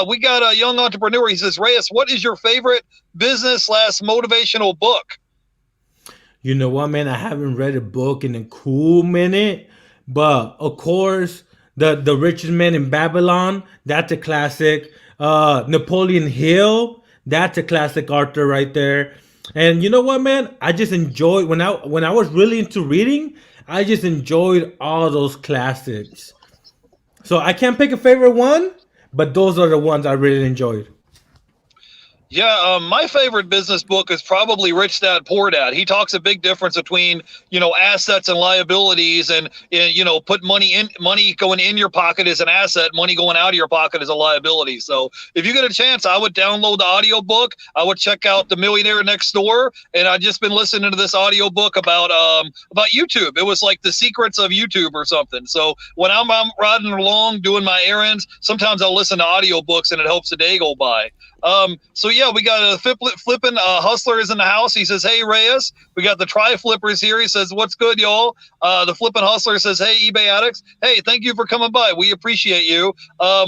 We got a young entrepreneur. He says, Reyes, what is your favorite business / motivational book? You know what, man? I haven't read a book in a cool minute, but of course, the Richest Man in Babylon. That's a classic. Napoleon Hill. That's a classic author right there. And you know what, man? I just enjoyed when I was really into reading. I just enjoyed all those classics. So I can't pick a favorite one, but those are the ones I really enjoyed. Yeah, my favorite business book is probably Rich Dad Poor Dad. He talks a big difference between, assets and liabilities, and put money going in your pocket is an asset, money going out of your pocket is a liability. So if you get a chance, I would download the audio book. I would check out The Millionaire Next Door, and I've just been listening to this audio book about YouTube. It was like The Secrets of YouTube or something. So when I'm riding along doing my errands, sometimes I'll listen to audio books, and it helps the day go by. So yeah, we got a flipping hustler is in the house. He says, hey, Reyes. We got the Tri Flippers here. He says, what's good, y'all? The flipping hustler says, hey, eBay addicts. Hey, thank you for coming by. We appreciate you.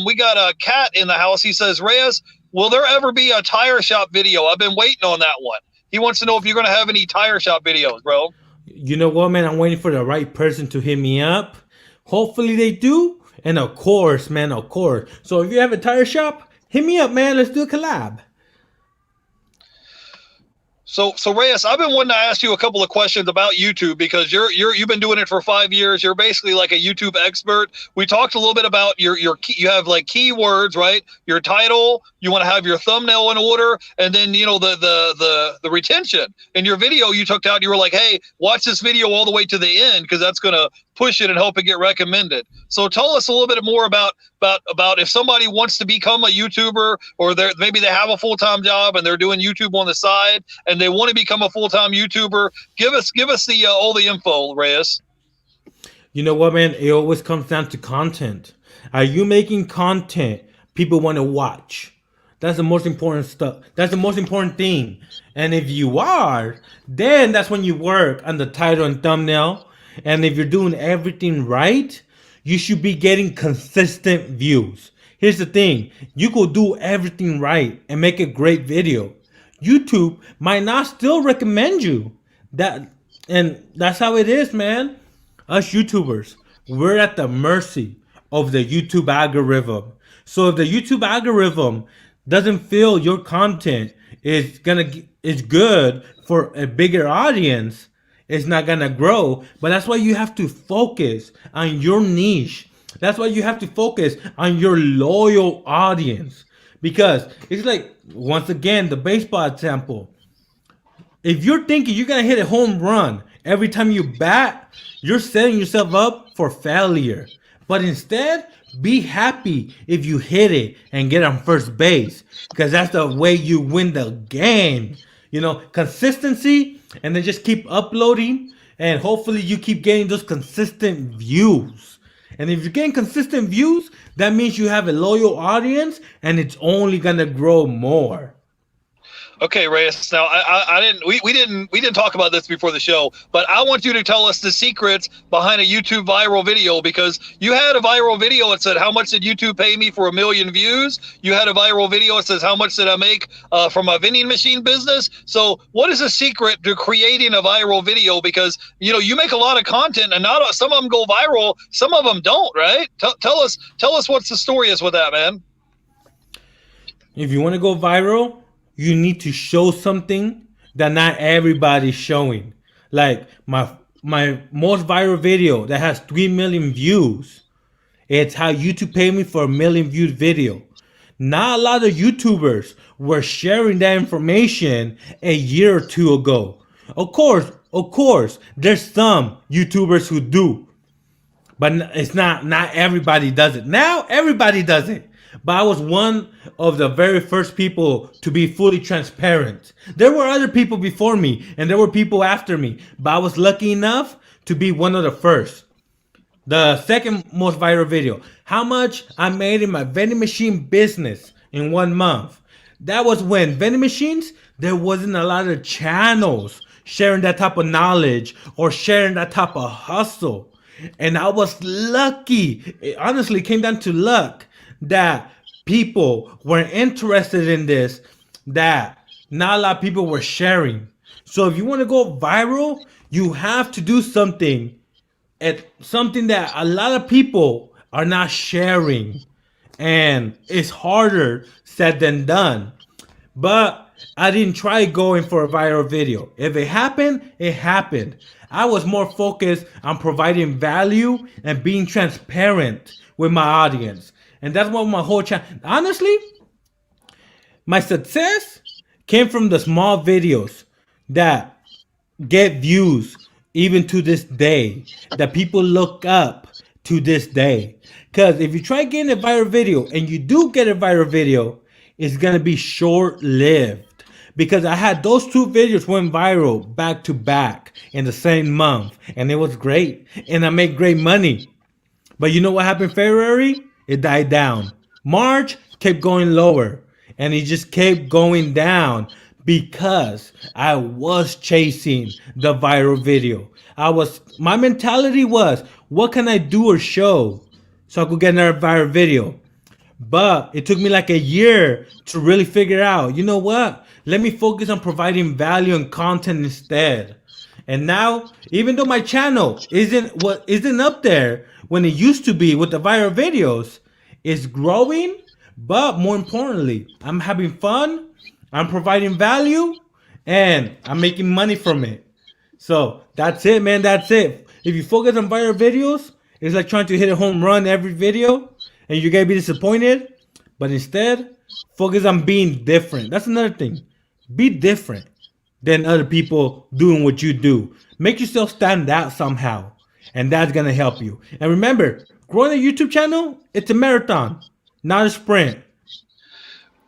We got a Cat in the house. He says, Reyes, will there ever be a tire shop video? I've been waiting on that one. He wants to know if you're going to have any tire shop videos, bro. You know what, man? I'm waiting for the right person to hit me up. Hopefully they do. And of course, man, of course. So if you have a tire shop, hit me up, man. Let's do a collab. So Reyes, I've been wanting to ask you a couple of questions about YouTube, because you've been doing it for 5 years. You're basically like a YouTube expert. We talked a little bit about you have like keywords, right? Your title, you want to have your thumbnail in order, and then the retention. In your video you took out, you were like, hey, watch this video all the way to the end, because that's gonna push it and help it get recommended. So tell us a little bit more about if somebody wants to become a YouTuber, or maybe they have a full-time job and they're doing YouTube on the side and they want to become a full-time YouTuber. Give us the all the info, Reyes. You know what, man? It always comes down to content. Are you making content people want to watch? That's the most important stuff. That's the most important thing. And if you are, then that's when you work on the title and thumbnail. And if you're doing everything right, you should be getting consistent views. Here's the thing. You could do everything right and make a great video. YouTube might not still recommend you. And that's how it is, man. Us YouTubers, we're at the mercy of the YouTube algorithm. So if the YouTube algorithm doesn't feel your content is good for a bigger audience, it's not gonna grow. But that's why you have to focus on your niche. That's why you have to focus on your loyal audience. Because it's like, once again, the baseball example. If you're thinking you're gonna hit a home run every time you bat, you're setting yourself up for failure. But instead, be happy if you hit it and get on first base, because that's the way you win the game. Consistency, and then just keep uploading, and hopefully you keep getting those consistent views. And if you're getting consistent views, that means you have a loyal audience, and it's only gonna grow more. Okay, Reyes. Now, I didn't. We didn't talk about this before the show, but I want you to tell us the secrets behind a YouTube viral video, because you had a viral video that said, "How much did YouTube pay me for 1 million views?" You had a viral video that says, "How much did I make from my vending machine business?" So, what is the secret to creating a viral video? Because you make a lot of content, and not some of them go viral, some of them don't. Right? Tell us what's the story is with that, man. If you want to go viral, you need to show something that not everybody's showing. Like my most viral video that has 3 million views. It's how YouTube paid me for 1 million viewed video. Not a lot of YouTubers were sharing that information a year or two ago. Of course, there's some YouTubers who do, but it's not everybody does it. Now everybody does it. But I was one of the very first people to be fully transparent. There were other people before me and there were people after me, but I was lucky enough to be one of the first. The second most viral video, how much I made in my vending machine business in 1 month. That was when vending machines, there wasn't a lot of channels sharing that type of knowledge or sharing that type of hustle. And I was lucky. It honestly came down to luck that people were interested in this, that not a lot of people were sharing. So if you want to go viral, you have to do something that a lot of people are not sharing, and it's harder said than done. But I didn't try going for a viral video. If it happened, it happened. I was more focused on providing value and being transparent with my audience, and that's what my whole channel, honestly, my success came from the small videos that get views even to this day, that people look up to this day. Because if you try getting a viral video and you do get a viral video, it's gonna be short lived. Because I had those two videos went viral back to back in the same month, and it was great, and I made great money. But you know what happened February? It died down. March kept going lower. And it just kept going down because I was chasing the viral video. My mentality was, what can I do or show so I could get another viral video? But it took me like a year to really figure out, you know what? Let me focus on providing value and content instead. And now, even though my channel isn't up there when it used to be with the viral videos, it's growing. But more importantly, I'm having fun, I'm providing value, and I'm making money from it. So that's it, man. That's it. If you focus on viral videos, it's like trying to hit a home run every video, and you're gonna be disappointed. But instead, focus on being different. That's another thing. Be different than other people doing what you do. Make yourself stand out somehow, and that's gonna help you. And remember, growing a YouTube channel, it's a marathon, not a sprint.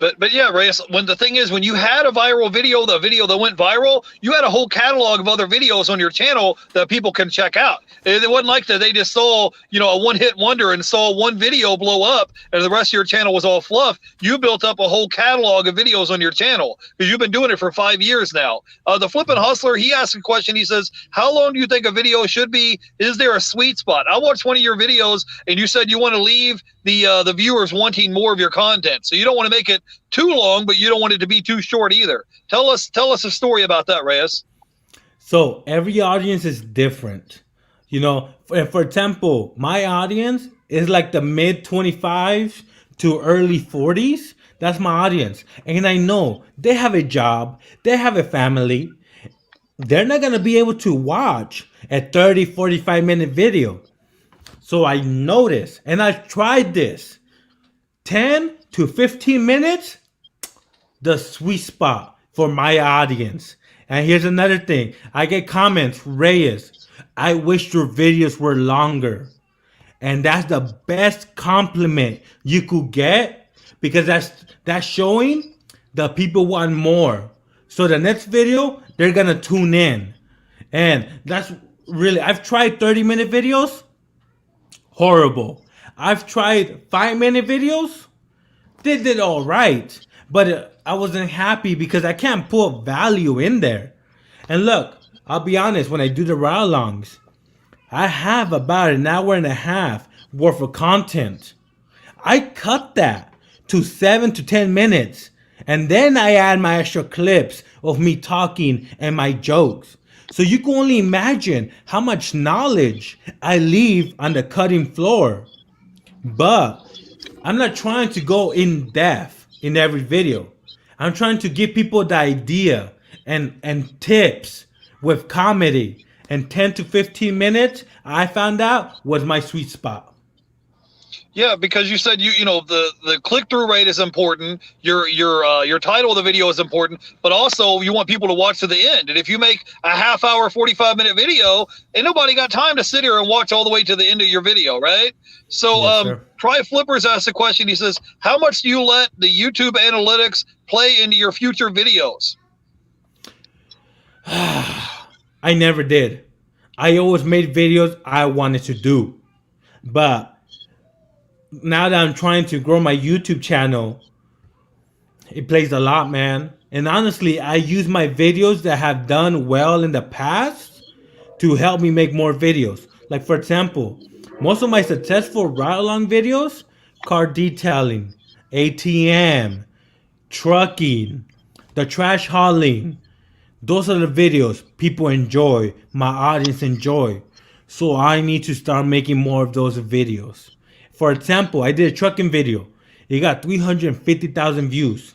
But yeah, Reyes, when the thing is, when you had a viral video, the video that went viral, you had a whole catalog of other videos on your channel that people can check out. It wasn't like that they just saw, a one-hit wonder and saw one video blow up and the rest of your channel was all fluff. You built up a whole catalog of videos on your channel because you've been doing it for 5 years now. The Flippin' Hustler, he asked a question. He says, how long do you think a video should be? Is there a sweet spot? I watched one of your videos and you said you want to leave the viewers wanting more of your content. So you don't want to make it too long, but you don't want it to be too short either. Tell us a story about that, Reyes. So every audience is different. For example, my audience is like the mid 25s to early 40s. That's my audience. And I know they have a job, they have a family. They're not going to be able to watch a 30, 45-minute video. So I noticed, and I tried this, 10 to 15 minutes, the sweet spot for my audience. And here's another thing. I get comments, Reyes, I wish your videos were longer. And that's the best compliment you could get, because that's showing the people want more. So the next video, they're going to tune in. And that's really, I've tried 30-minute videos, horrible. I've tried 5-minute videos, they did all right. but I wasn't happy because I can't put value in there. And look, I'll be honest, when I do the ride alongs, I have about an hour and a half worth of content. I cut that to 7 to 10 minutes, and then I add my extra clips of me talking and my jokes. So you can only imagine how much knowledge I leave on the cutting floor. But I'm not trying to go in depth in every video. I'm trying to give people the idea and tips with comedy. And 10 to 15 minutes, I found out was my sweet spot. Yeah, because you said you know the click through rate is important. Your title of the video is important, but also you want people to watch to the end. And if you make a half hour, 45-minute video, ain't nobody got time to sit here and watch all the way to the end of your video, right? So Yes, sir. Try Flippers asked a question. He says, "How much do you let the YouTube analytics play into your future videos?" I never did. I always made videos I wanted to do. But now that I'm trying to grow my YouTube channel, it plays a lot, man. And honestly, I use my videos that have done well in the past to help me make more videos. Like, for example, most of my successful ride along videos, car detailing, ATM, trucking, the trash hauling, those are the videos people enjoy, my audience enjoy. So I need to start making more of those videos. For example, I did a trucking video. It got 350,000 views.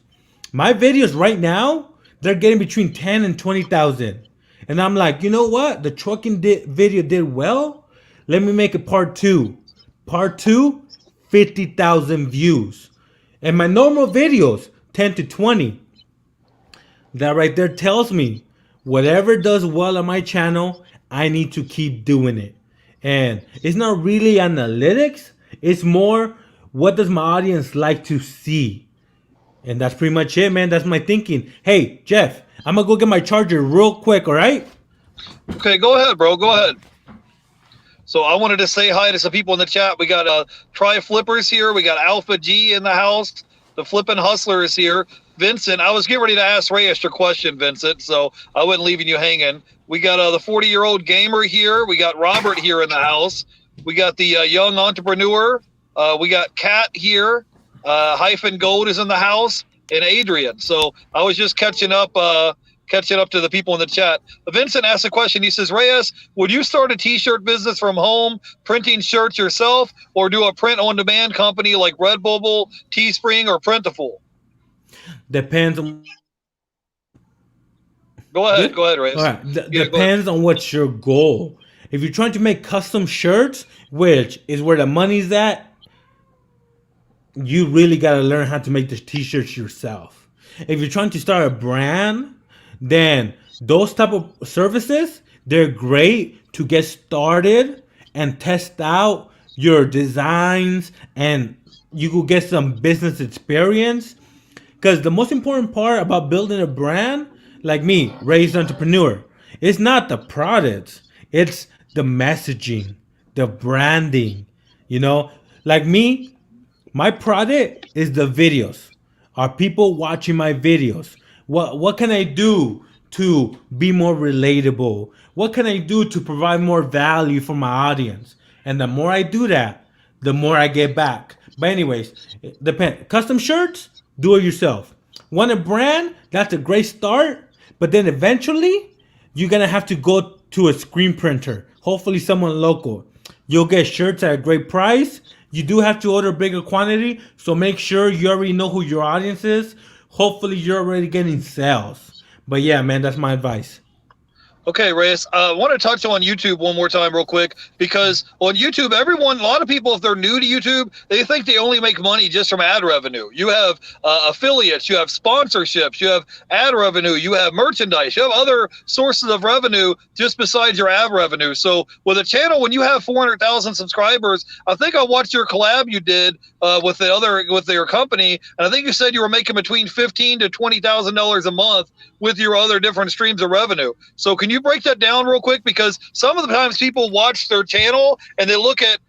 My videos right now, they're getting between 10 and 20,000. And I'm like, you know what? The trucking video did well. Let me make a part two. Part two, 50,000 views. And my normal videos, 10 to 20. That right there tells me whatever does well on my channel, I need to keep doing it. And it's not really analytics, it's more what does my audience like to see. And that's pretty much it, man. That's my thinking. Hey, Jeff, I'm gonna go get my charger real quick, all right? Okay, go ahead, bro. Go ahead. So I wanted to say hi to some people in the chat. We got Try Flippers here. We got Alpha G in the house. The Flippin' Hustler is here. Vincent, I was getting ready to ask Reyes your question, Vincent, so I wasn't leaving you hanging. We got the 40-year-old gamer here. We got Robert here in the house. We got the young entrepreneur. We got Kat here. Hyphen Gold is in the house, and Adrian. So I was just catching up to the people in the chat. Vincent asked a question. He says, Reyes, would you start a t-shirt business from home, printing shirts yourself, or do a print-on-demand company like Redbubble, Teespring, or Printiful? Depends on. Go ahead. Good? Go ahead, Reyes. All right. Yeah, Depends on what's your goal. If you're trying to make custom shirts, which is where the money's at, you really got to learn how to make the t-shirts yourself. If you're trying to start a brand, then those type of services, they're great to get started and test out your designs, and you could get some business experience. Because the most important part about building a brand, like me, Reyes the Entrepreneur, it's not the products, it's the messaging, the branding. You know, like me, my product is the videos. Are people watching my videos? What can I do to be more relatable? What can I do to provide more value for my audience? And the more I do that, the more I get back. But anyways, depend. Custom shirts, do it yourself. Want a brand? That's a great start. But then eventually, you're gonna have to go to a screen printer. Hopefully, someone local. You'll get shirts at a great price. You do have to order a bigger quantity, so make sure you already know who your audience is. Hopefully, you're already getting sales. But yeah, man, that's my advice. Okay, Reyes, I want to touch on YouTube one more time real quick, because on YouTube, a lot of people, if they're new to YouTube, they think they only make money just from ad revenue. You have affiliates, you have sponsorships, you have ad revenue, you have merchandise, you have other sources of revenue just besides your ad revenue. So with a channel, when you have 400,000 subscribers, I think I watched your collab you did with your company, and I think you said you were making between $15,000 to $20,000 a month with your other different streams of revenue. So can you break that down real quick? Because some of the times people watch their channel and they look at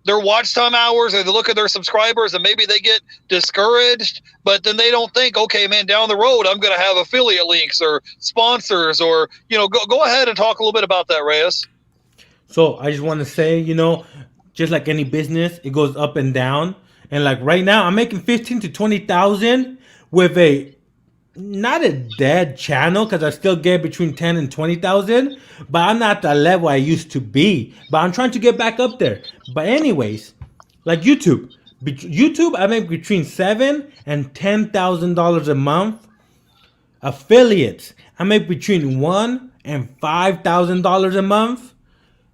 their watch time hours, or they look at their subscribers, and maybe they get discouraged, but then they don't think, okay, man, down the road I'm going to have affiliate links or sponsors, or go ahead and talk a little bit about that, Reyes. So I just want to say, just like any business, it goes up and down. And like right now, I'm making 15 to 20,000 with a not a dead channel because I still get between 10 and 20,000, but I'm not the level I used to be. But I'm trying to get back up there. But anyways, like YouTube, YouTube, I make between $7 and $10,000 a month. Affiliates, I make between $1 and $5,000 a month.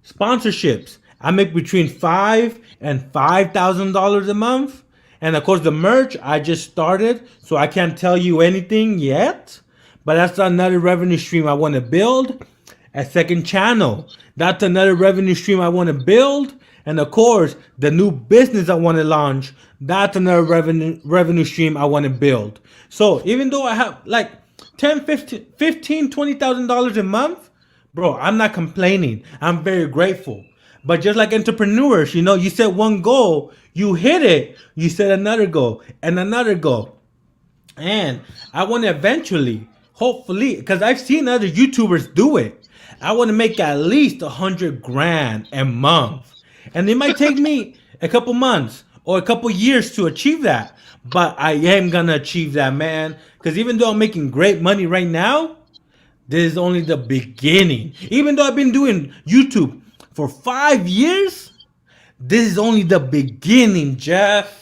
Sponsorships, I make between $5 and $5,000 a month. And of course, the merch I just started, so I can't tell you anything yet. But that's another revenue stream I want to build. A second channel, that's another revenue stream I want to build. And of course, the new business I want to launch, that's another revenue stream I want to build. So even though I have like 10, 15, $20,000 a month, bro, I'm not complaining. I'm very grateful. But just like entrepreneurs, you set one goal, you hit it, you set another goal and another goal. And I want to eventually, hopefully, because I've seen other YouTubers do it, I want to make at least 100 grand a month. And it might take me a couple months or a couple years to achieve that. But I am going to achieve that, man. Because even though I'm making great money right now, this is only the beginning. Even though I've been doing YouTube for 5 years, this is only the beginning, Jeff.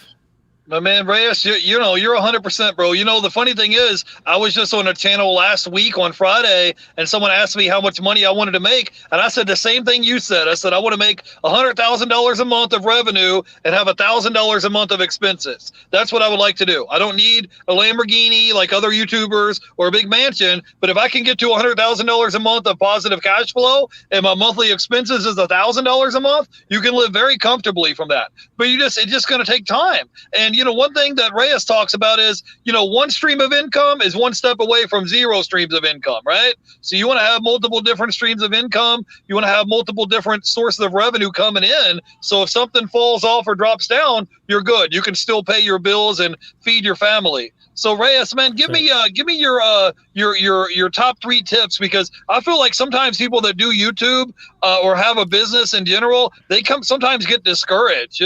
My man Reyes, you're 100%, bro. The funny thing is, I was just on a channel last week on Friday, and someone asked me how much money I wanted to make, and I said the same thing you said. I said I want to make $100,000 a month of revenue and have $1,000 a month of expenses. That's what I would like to do. I don't need a Lamborghini like other YouTubers or a big mansion, but if I can get to $100,000 a month of positive cash flow and my monthly expenses is $1,000 a month, you can live very comfortably from that. But it's just going to take time. And one thing that Reyes talks about is, one stream of income is one step away from zero streams of income, right? So you want to have multiple different streams of income. You want to have multiple different sources of revenue coming in. So if something falls off or drops down, you're good. You can still pay your bills and feed your family. So Reyes, man, give me your top 3 tips, because I feel like sometimes people that do YouTube or have a business in general, they sometimes get discouraged.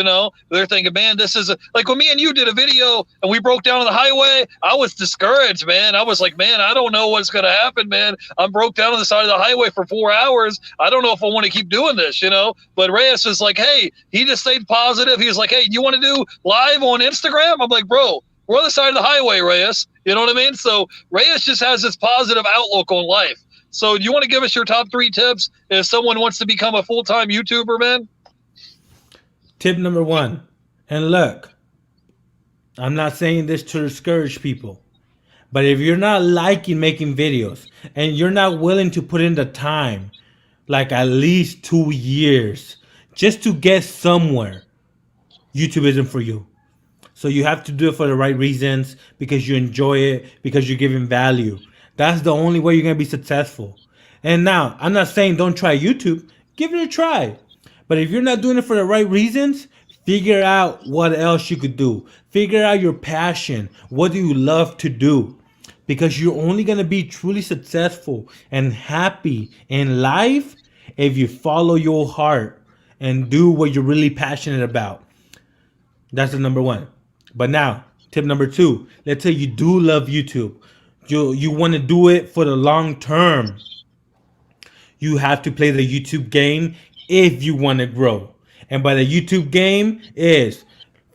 They're thinking, man, this is like when me and you did a video and we broke down on the highway. I was discouraged, man. I was like, man, I don't know what's gonna happen, man. I'm broke down on the side of the highway for 4 hours. I don't know if I want to keep doing this, But Reyes is like, hey, he just stayed positive. He was like, hey, you want to do live on Instagram? I'm like, bro, we're on the side of the highway, Reyes. You know what I mean? So Reyes just has this positive outlook on life. So do you want to give us your top 3 tips if someone wants to become a full-time YouTuber, man? Tip number 1. And look, I'm not saying this to discourage people, but if you're not liking making videos and you're not willing to put in the time, like at least 2 years, just to get somewhere, YouTube isn't for you. So you have to do it for the right reasons, because you enjoy it, because you're giving value. That's the only way you're going to be successful. And now, I'm not saying don't try YouTube. Give it a try. But if you're not doing it for the right reasons, figure out what else you could do. Figure out your passion. What do you love to do? Because you're only going to be truly successful and happy in life if you follow your heart and do what you're really passionate about. That's the number 1. But now, tip number 2. Let's say you do love YouTube. You want to do it for the long term. You have to play the YouTube game if you want to grow. And by the YouTube game is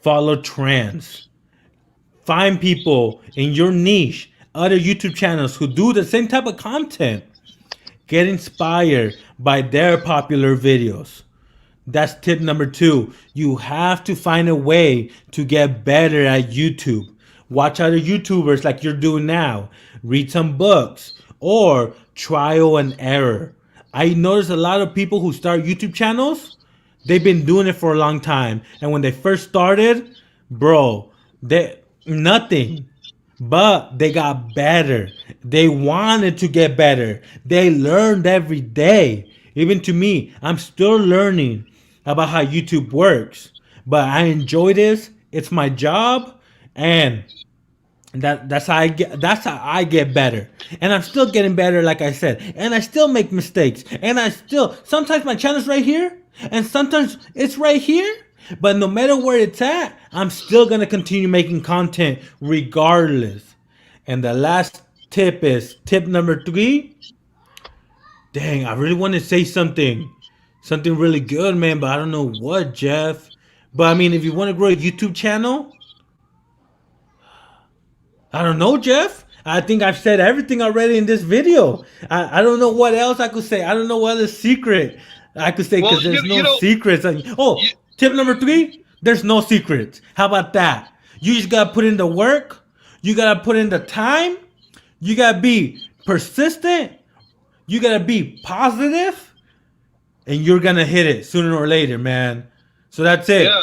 follow trends. Find people in your niche, other YouTube channels who do the same type of content. Get inspired by their popular videos. That's tip number 2. You have to find a way to get better at YouTube. Watch other YouTubers like you're doing now. Read some books or trial and error. I notice a lot of people who start YouTube channels, they've been doing it for a long time. And when they first started, bro, they nothing. But they got better. They wanted to get better. They learned every day. Even to me, I'm still learning about how YouTube works. but I enjoy this. It's my job, and that's how I get better. And I'm still getting better, like I said. And I still make mistakes. And I still sometimes my channel's right here, and sometimes it's right here. But no matter where it's at, I'm still gonna continue making content regardless. And the last tip is tip number 3. Dang, I really want to say something really good, man, but I don't know what, Jeff. But I mean, if you want to grow a YouTube channel, I don't know, Jeff. I think I've said everything already in this video. I don't know what else I could say. I don't know what other secret I could say Well, because there's you no know, secrets. you, Tip number 3, there's no secrets. How about that? You just got to put in the work. You got to put in the time. You got to be persistent. You got to be positive, and you're going to hit it sooner or later, man. So that's yeah.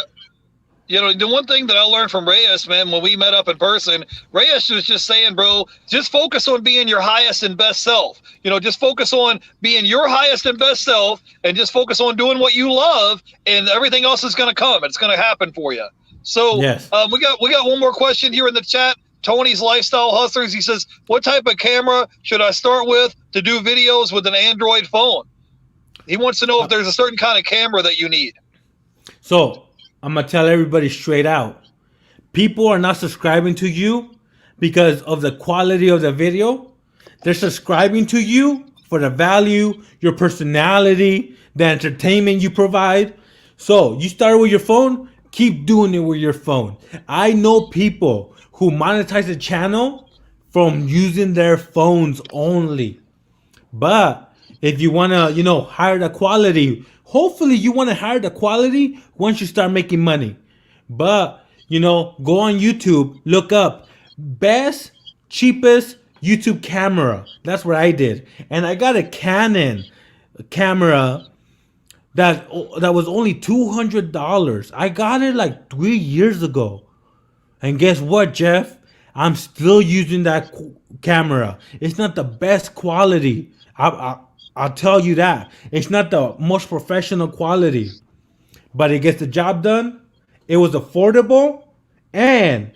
it. The one thing that I learned from Reyes, man, when we met up in person, Reyes was just saying, bro, just focus on being your highest and best self. Just focus on being your highest and best self, and just focus on doing what you love, and everything else is going to come. It's going to happen for you. So Yes. we got one more question here in the chat. Tony's Lifestyle Hustlers. He says, what type of camera should I start with to do videos with an Android phone? He wants to know if there's a certain kind of camera that you need. So I'm gonna tell everybody straight out. People are not subscribing to you because of the quality of the video. They're subscribing to you for the value, your personality, the entertainment you provide. So you start with your phone, keep doing it with your phone. I know people who monetize a channel from using their phones only. But if you want to, hire the quality, hopefully you want to hire the quality once you start making money. But, go on YouTube, look up best, cheapest YouTube camera. That's what I did. And I got a Canon camera that was only $200. I got it like 3 years ago. And guess what, Jeff? I'm still using that camera. It's not the best quality. I'll tell you that. It's not the most professional quality, but it gets the job done. It was affordable, and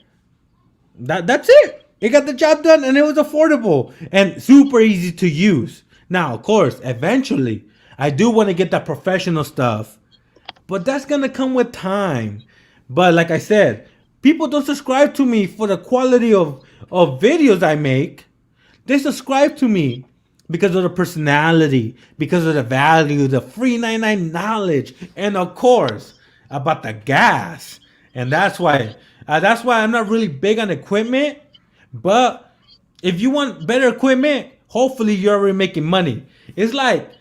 that's it. It got the job done, and it was affordable and super easy to use. Now, of course, eventually, I do want to get that professional stuff, but that's gonna come with time. But like I said, people don't subscribe to me for the quality of videos I make. They subscribe to me because of the personality, because of the value, the free 99 knowledge, and of course about the gas. And that's why I'm not really big on equipment. But if you want better equipment, hopefully you're already making money. It's like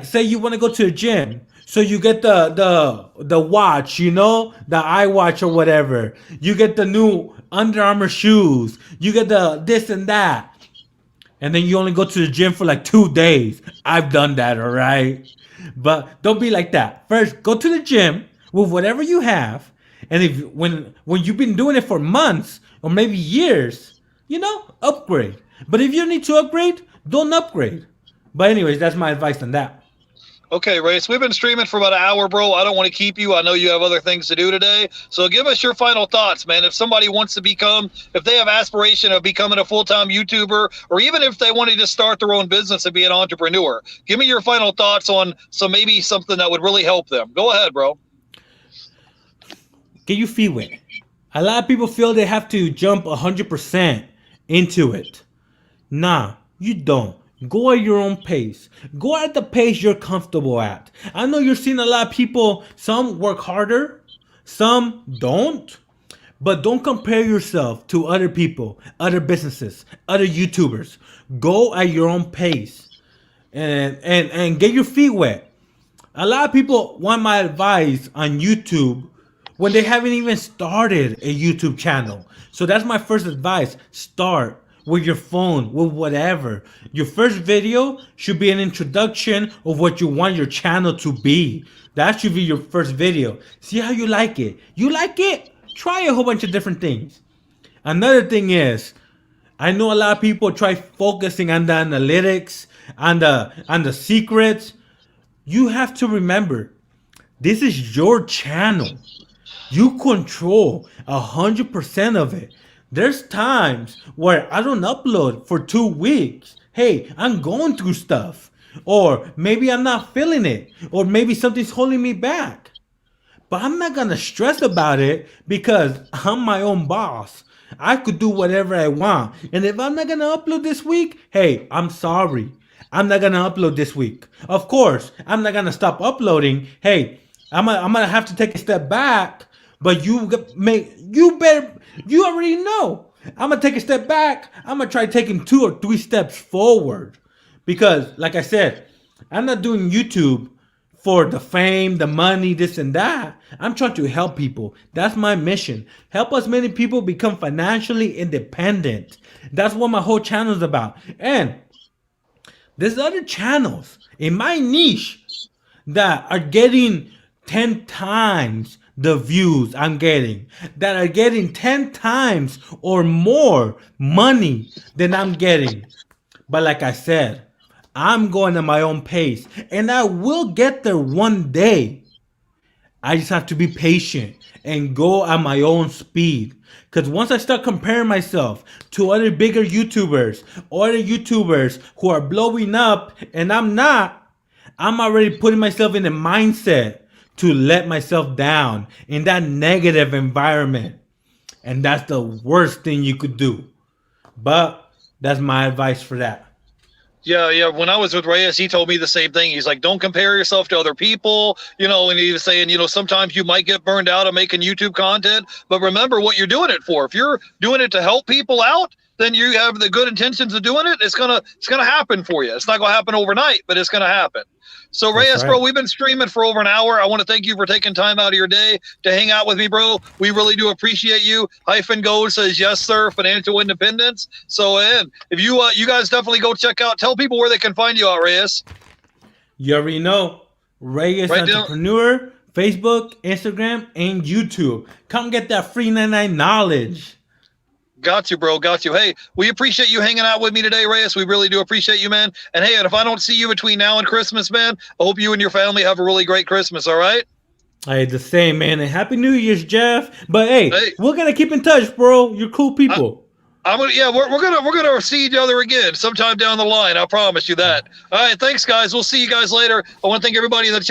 say you want to go to the gym. So you get the watch, the iWatch or whatever. You get the new Under Armour shoes. You get the this and that. And then you only go to the gym for like 2 days. I've done that, all right? But don't be like that. First, go to the gym with whatever you have. And if when you've been doing it for months or maybe years, upgrade. But if you need to upgrade, don't upgrade. But anyways, that's my advice on that. Okay, Race, we've been streaming for about an hour, bro. I don't want to keep you. I know you have other things to do today. So give us your final thoughts, man. If somebody wants to if they have aspiration of becoming a full-time YouTuber, or even if they wanted to start their own business and be an entrepreneur, give me your final thoughts on maybe something that would really help them. Go ahead, bro. Get your feet wet. A lot of people feel they have to jump 100% into it. Nah, you don't. Go at your own pace. Go at the pace you're comfortable at. I know you're seeing a lot of people, some work harder, some don't. But don't compare yourself to other people, other businesses, other YouTubers. Go at your own pace and get your feet wet. A lot of people want my advice on YouTube when they haven't even started a YouTube channel. So that's my first advice. Start with your phone, with whatever. Your first video should be an introduction of what you want your channel to be. That should be your first video. See how you like it. You like it? Try a whole bunch of different things. Another thing is, I know a lot of people try focusing on the analytics, on the secrets. You have to remember, this is your channel. You control 100% of it. There's times where I don't upload for 2 weeks. Hey, I'm going through stuff. Or maybe I'm not feeling it. Or maybe something's holding me back. But I'm not gonna stress about it because I'm my own boss. I could do whatever I want. And if I'm not gonna upload this week, hey, I'm sorry. I'm not gonna upload this week. Of course, I'm not gonna stop uploading. Hey, I'm gonna have to take a step back. But you already know. I'm gonna take a step back. I'm gonna try taking 2 or 3 steps forward. Because, like I said, I'm not doing YouTube for the fame, the money, this and that. I'm trying to help people. That's my mission. Help as many people become financially independent. That's what my whole channel is about. And there's other channels in my niche that are getting 10 times the views I'm getting, that are getting 10 times or more money than I'm getting. But like I said, I'm going at my own pace and I will get there one day. I just have to be patient and go at my own speed. Because once I start comparing myself to other bigger YouTubers or other YouTubers who are blowing up and I'm not, I'm already putting myself in a mindset to let myself down in that negative environment. And that's the worst thing you could do. But that's my advice for that. Yeah, yeah. When I was with Reyes, he told me the same thing. He's like, don't compare yourself to other people, and he was saying, sometimes you might get burned out on making YouTube content, but remember what you're doing it for. If you're doing it to help people out, then you have the good intentions of doing it. It's gonna happen for you. It's not gonna happen overnight, but it's gonna happen. So That's Reyes, bro, right. we've been streaming for over an hour. I want to thank you for taking time out of your day to hang out with me, bro. We really do appreciate you. Hyphen Gold says yes, sir. Financial independence. So, and if you guys definitely go check out. Tell people where they can find you out, Reyes. You already know. Reyes Right down. Entrepreneur, Facebook, Instagram, and YouTube. Come get that free 99 knowledge. Got you, bro. Got you. Hey, we appreciate you hanging out with me today, Reyes. We really do appreciate you, man. And hey, and if I don't see you between now and Christmas, man, I hope you and your family have a really great Christmas. All right. Hey, the same, man. And Happy New Year's, Jeff. But hey, Hey, we're gonna keep in touch, bro. You're cool I, people. I'm gonna. Yeah, we're gonna see each other again sometime down the line. I promise you that. All right. Thanks, guys. We'll see you guys later. I want to thank everybody in the chat.